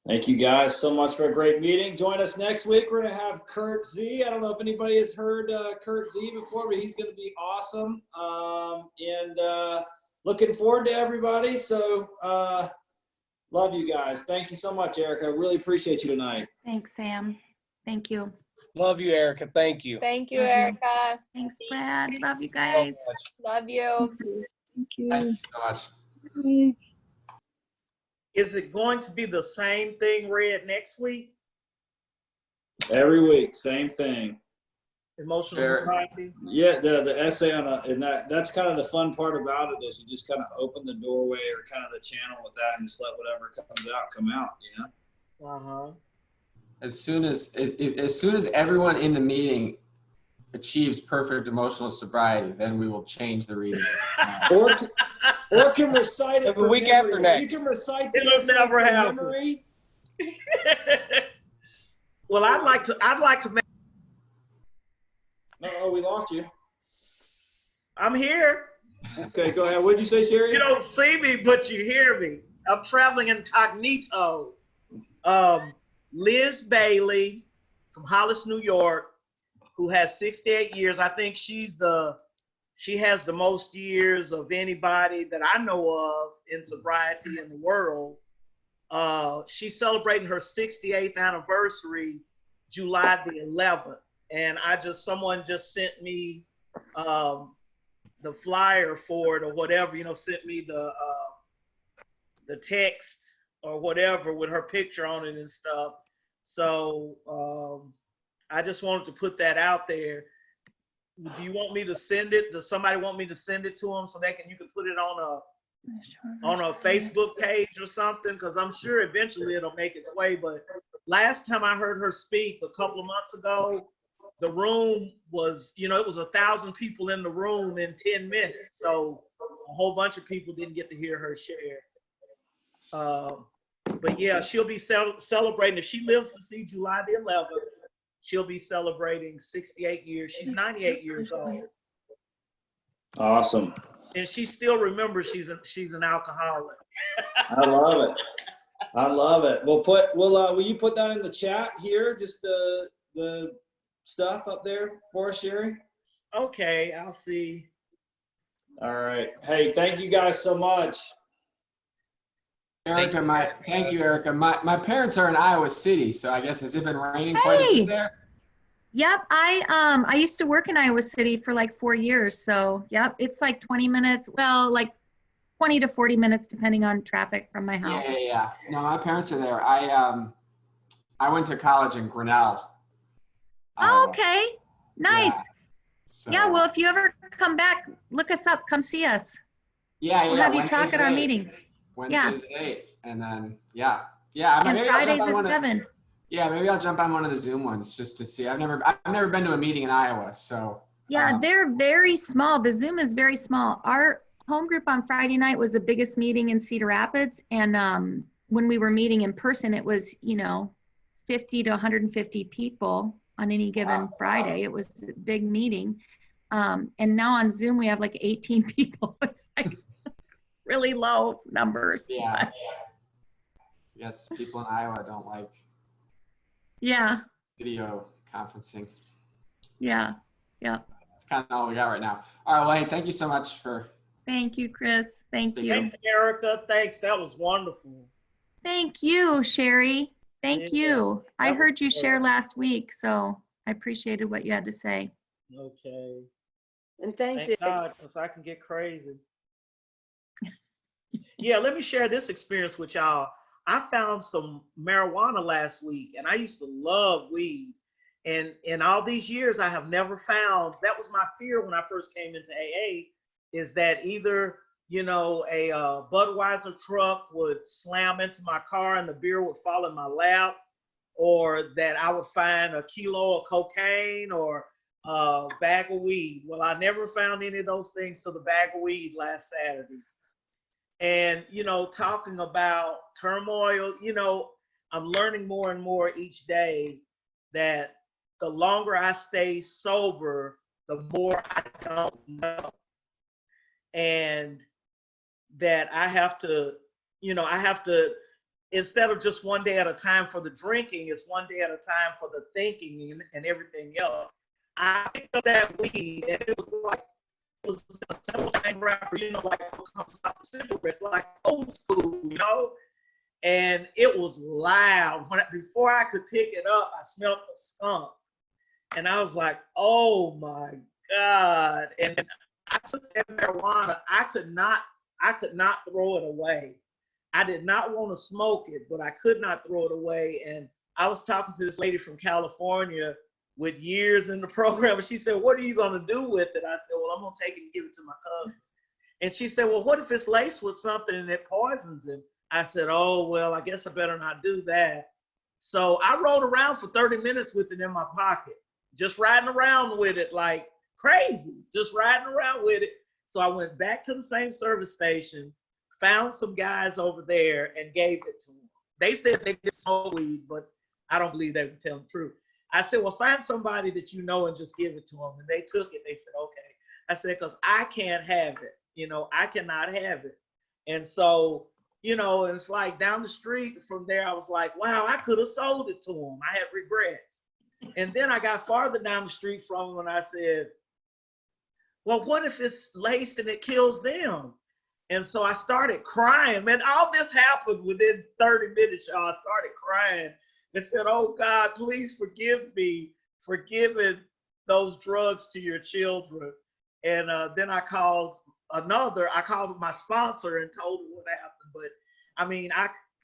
Thank you guys so much for a great meeting. Join us next week. We're going to have Kurt Z. I don't know if anybody has heard Kurt Z before, but he's going to be awesome. Looking forward to everybody. So love you guys. Thank you so much, Ericka. Really appreciate you tonight. Thanks, Sam. Thank you. Love you, Ericka. Thank you. Thank you, Love you. Ericka. Thanks, Brad. Love you So guys. much. Love you. Thank you. Thank you so much. Is it going to be the same thing read next week? Every week, same thing. Emotional Sure. sobriety? Yeah, the essay and that's kind of the fun part about it is you just kind of open the doorway or kind of the channel with that and just let whatever comes out come out, you know? Uh-huh. As soon as everyone in the meeting achieves perfect emotional sobriety, then we will change the reading. Or can recite it The from week memory. after next. You can recite the It'll essay never from happen. memory. Well, I'd like to make, No, we lost you. I'm here. Okay, go ahead. What'd you say, Sherry? You don't see me, but you hear me. I'm traveling incognito. Liz Bailey from Hollis, New York, who has 68 years. I think she has the most years of anybody that I know of in sobriety in the world. She's celebrating her 68th anniversary, July the 11th. And someone just sent me the flyer for it or whatever, sent me the text or whatever with her picture on it and stuff. So I just wanted to put that out there. Do you want me to send it? Does somebody want me to send it to them so you can put it on a Facebook page or something? Because I'm sure eventually it'll make its way. But last time I heard her speak a couple of months ago, the room was, it was 1,000 people in the room in 10 minutes. So a whole bunch of people didn't get to hear her share. But yeah, she'll be celebrating. If she lives to see July the 11th, she'll be celebrating 68 years. She's 98 years old. Awesome. And she still remembers she's an alcoholic. I love it. I love it. Will you put that in the chat here? Just the stuff up there for us, Sherry? Okay, I'll see. All right. Hey, thank you guys so much. Ericka, thank you, Ericka. My parents are in Iowa City, so I guess has it been raining quite a bit there? Yep, I used to work in Iowa City for like 4 years, so yep, it's like 20 minutes, well, like 20 to 40 minutes depending on traffic from my house. Yeah. No, my parents are there. I went to college in Grinnell. Oh, Iowa. okay, nice. Yeah. So, Yeah, well, if you ever come back, look us up, come see us. yeah, We'll have you talk at our meeting. Wednesdays at 8, and then yeah. And Maybe I'll Fridays jump on at 7. Yeah, maybe I'll jump on one of the Zoom ones just to see. I've never been to a meeting in Iowa, so. Yeah, they're very small. The Zoom is very small. Our home group on Friday night was the biggest meeting in Cedar Rapids. And when we were meeting in person, it was, 50 to 150 people on any given Friday. It was a big meeting. And now on Zoom, we have like 18 people. It's like really low numbers. Yeah. Yes, people in Iowa don't like Yeah. video conferencing. Yeah. That's kind of all we got right now. All right, well, hey, thank you so much for. Thank you, Chris. Thank you. Thanks, Ericka. Thanks. That was wonderful. Thank you, Sherry. Thank Yeah, you. I that was heard you good. share last week, so I appreciated what you had to say. Okay. And thanks, Thank Eric. God, because I can get crazy. Yeah, let me share this experience with y'all. I found some marijuana last week, and I used to love weed. And in all these years, I have never found, that was my fear when I first came into AA, is that either, a Budweiser truck would slam into my car and the beer would fall in my lap, or that I would find a kilo of cocaine or a bag of weed. Well, I never found any of those things till the bag of weed last Saturday. And, talking about turmoil, I'm learning more and more each day that the longer I stay sober, the more I don't know. And that I have to instead of just one day at a time for the drinking, it's one day at a time for the thinking and everything else. I picked up that weed, and it was like, it was a simple thing wrapper, you know, like what comes out the cigarettes, like old school, you know? And it was loud. Before I could pick it up, I smelled the skunk. And I was like, oh my God. And I took that marijuana. I could not throw it away. I did not want to smoke it, but I could not throw it away. And I was talking to this lady from California with years in the program, and she said, what are you going to do with it? I said, well, I'm going to take it and give it to my cousin. And she said, well, what if it's laced with something and it poisons him? I said, oh, well, I guess I better not do that. So I rode around for 30 minutes with it in my pocket, just riding around with it like crazy, just riding around with it. So I went back to the same service station, found some guys over there, and gave it to them. They said they did smoke weed, but I don't believe they would tell the truth. I said, well, find somebody that you know and just give it to them. And they took it. They said, okay. I said, because I can't have it. You know, I cannot have it. And so, you know, it's like down the street from there, I was like, wow, I could have sold it to them. I had regrets. And then I got farther down the street from them and I said, well, what if it's laced and it kills them? And so I started crying. Man, all this happened within 30 minutes, y'all. I started crying and said, oh God, please forgive me for giving those drugs to your children. And then I called my sponsor and told him what happened. But I mean,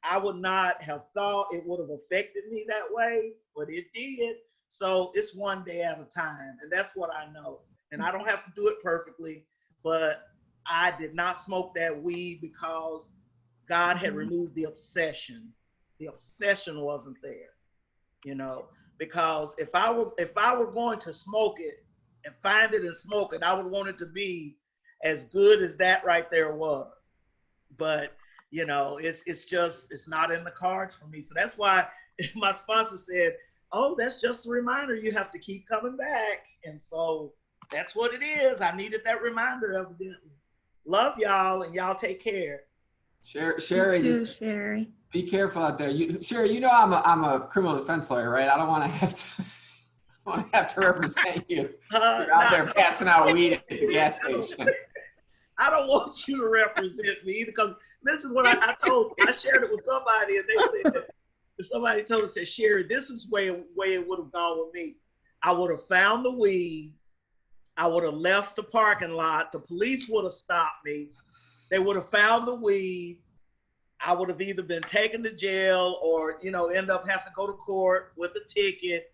I would not have thought it would have affected me that way, but it did. So it's one day at a time. And that's what I know. And I don't have to do it perfectly, but I did not smoke that weed because God had removed the obsession. The obsession wasn't there, you know, because if I were going to smoke it and find it and smoke it, I would want it to be as good as that right there was. But, you know, it's not in the cards for me. So that's why my sponsor said, oh, that's just a reminder. You have to keep coming back. And so that's what it is. I needed that reminder, evidently. Love y'all, and y'all take care. Sherry, You too, Sherry. be careful out there. Sherry, you know I'm a criminal defense lawyer, right? I don't want to have to represent you. You're out there passing out weed at the gas station. I don't want you to represent me because this is what I shared it with somebody, and they said, somebody told us, said, Sherry, this is way it would have gone with me. I would have found the weed. I would have left the parking lot. The police would have stopped me. They would have found the weed. I would have either been taken to jail or, you know, end up having to go to court with a ticket.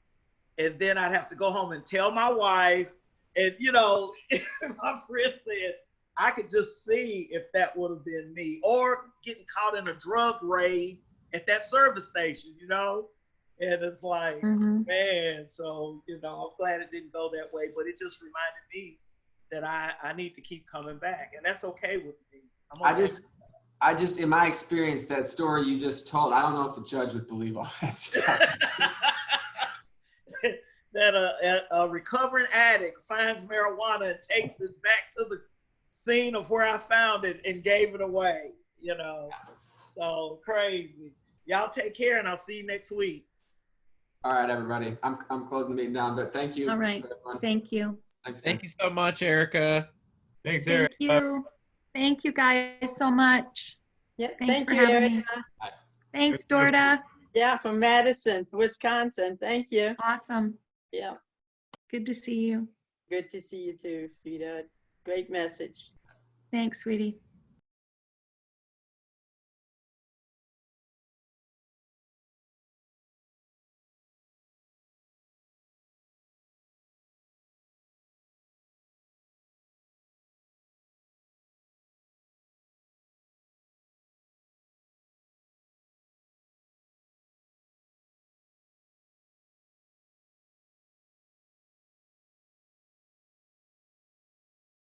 And then I'd have to go home and tell my wife. And, you know, my friend said, I could just see if that would have been me, or getting caught in a drug raid at that service station, you know? And it's like, man, so, you know, I'm glad it didn't go that way, but it just reminded me that I need to keep coming back, and that's okay with me. I just, in my experience, that story you just told, I don't know if the judge would believe all that stuff. That a recovering addict finds marijuana and takes it back to the scene of where I found it and gave it away, you know? So crazy. Y'all take care, and I'll see you next week. All right, everybody. I'm closing the meeting down, but thank you. All right. Thank you. Thanks. Thank you so much, Ericka. Thanks, Thank Eric. you. Thank you guys so much. Yeah, Thanks thank for you, having me. Ericka. Thanks, Dorda. Yeah, from Madison, Wisconsin. Thank you. Awesome. Yeah, Good to see you. good to see you too, sweetheart. Great message. Thanks, sweetie.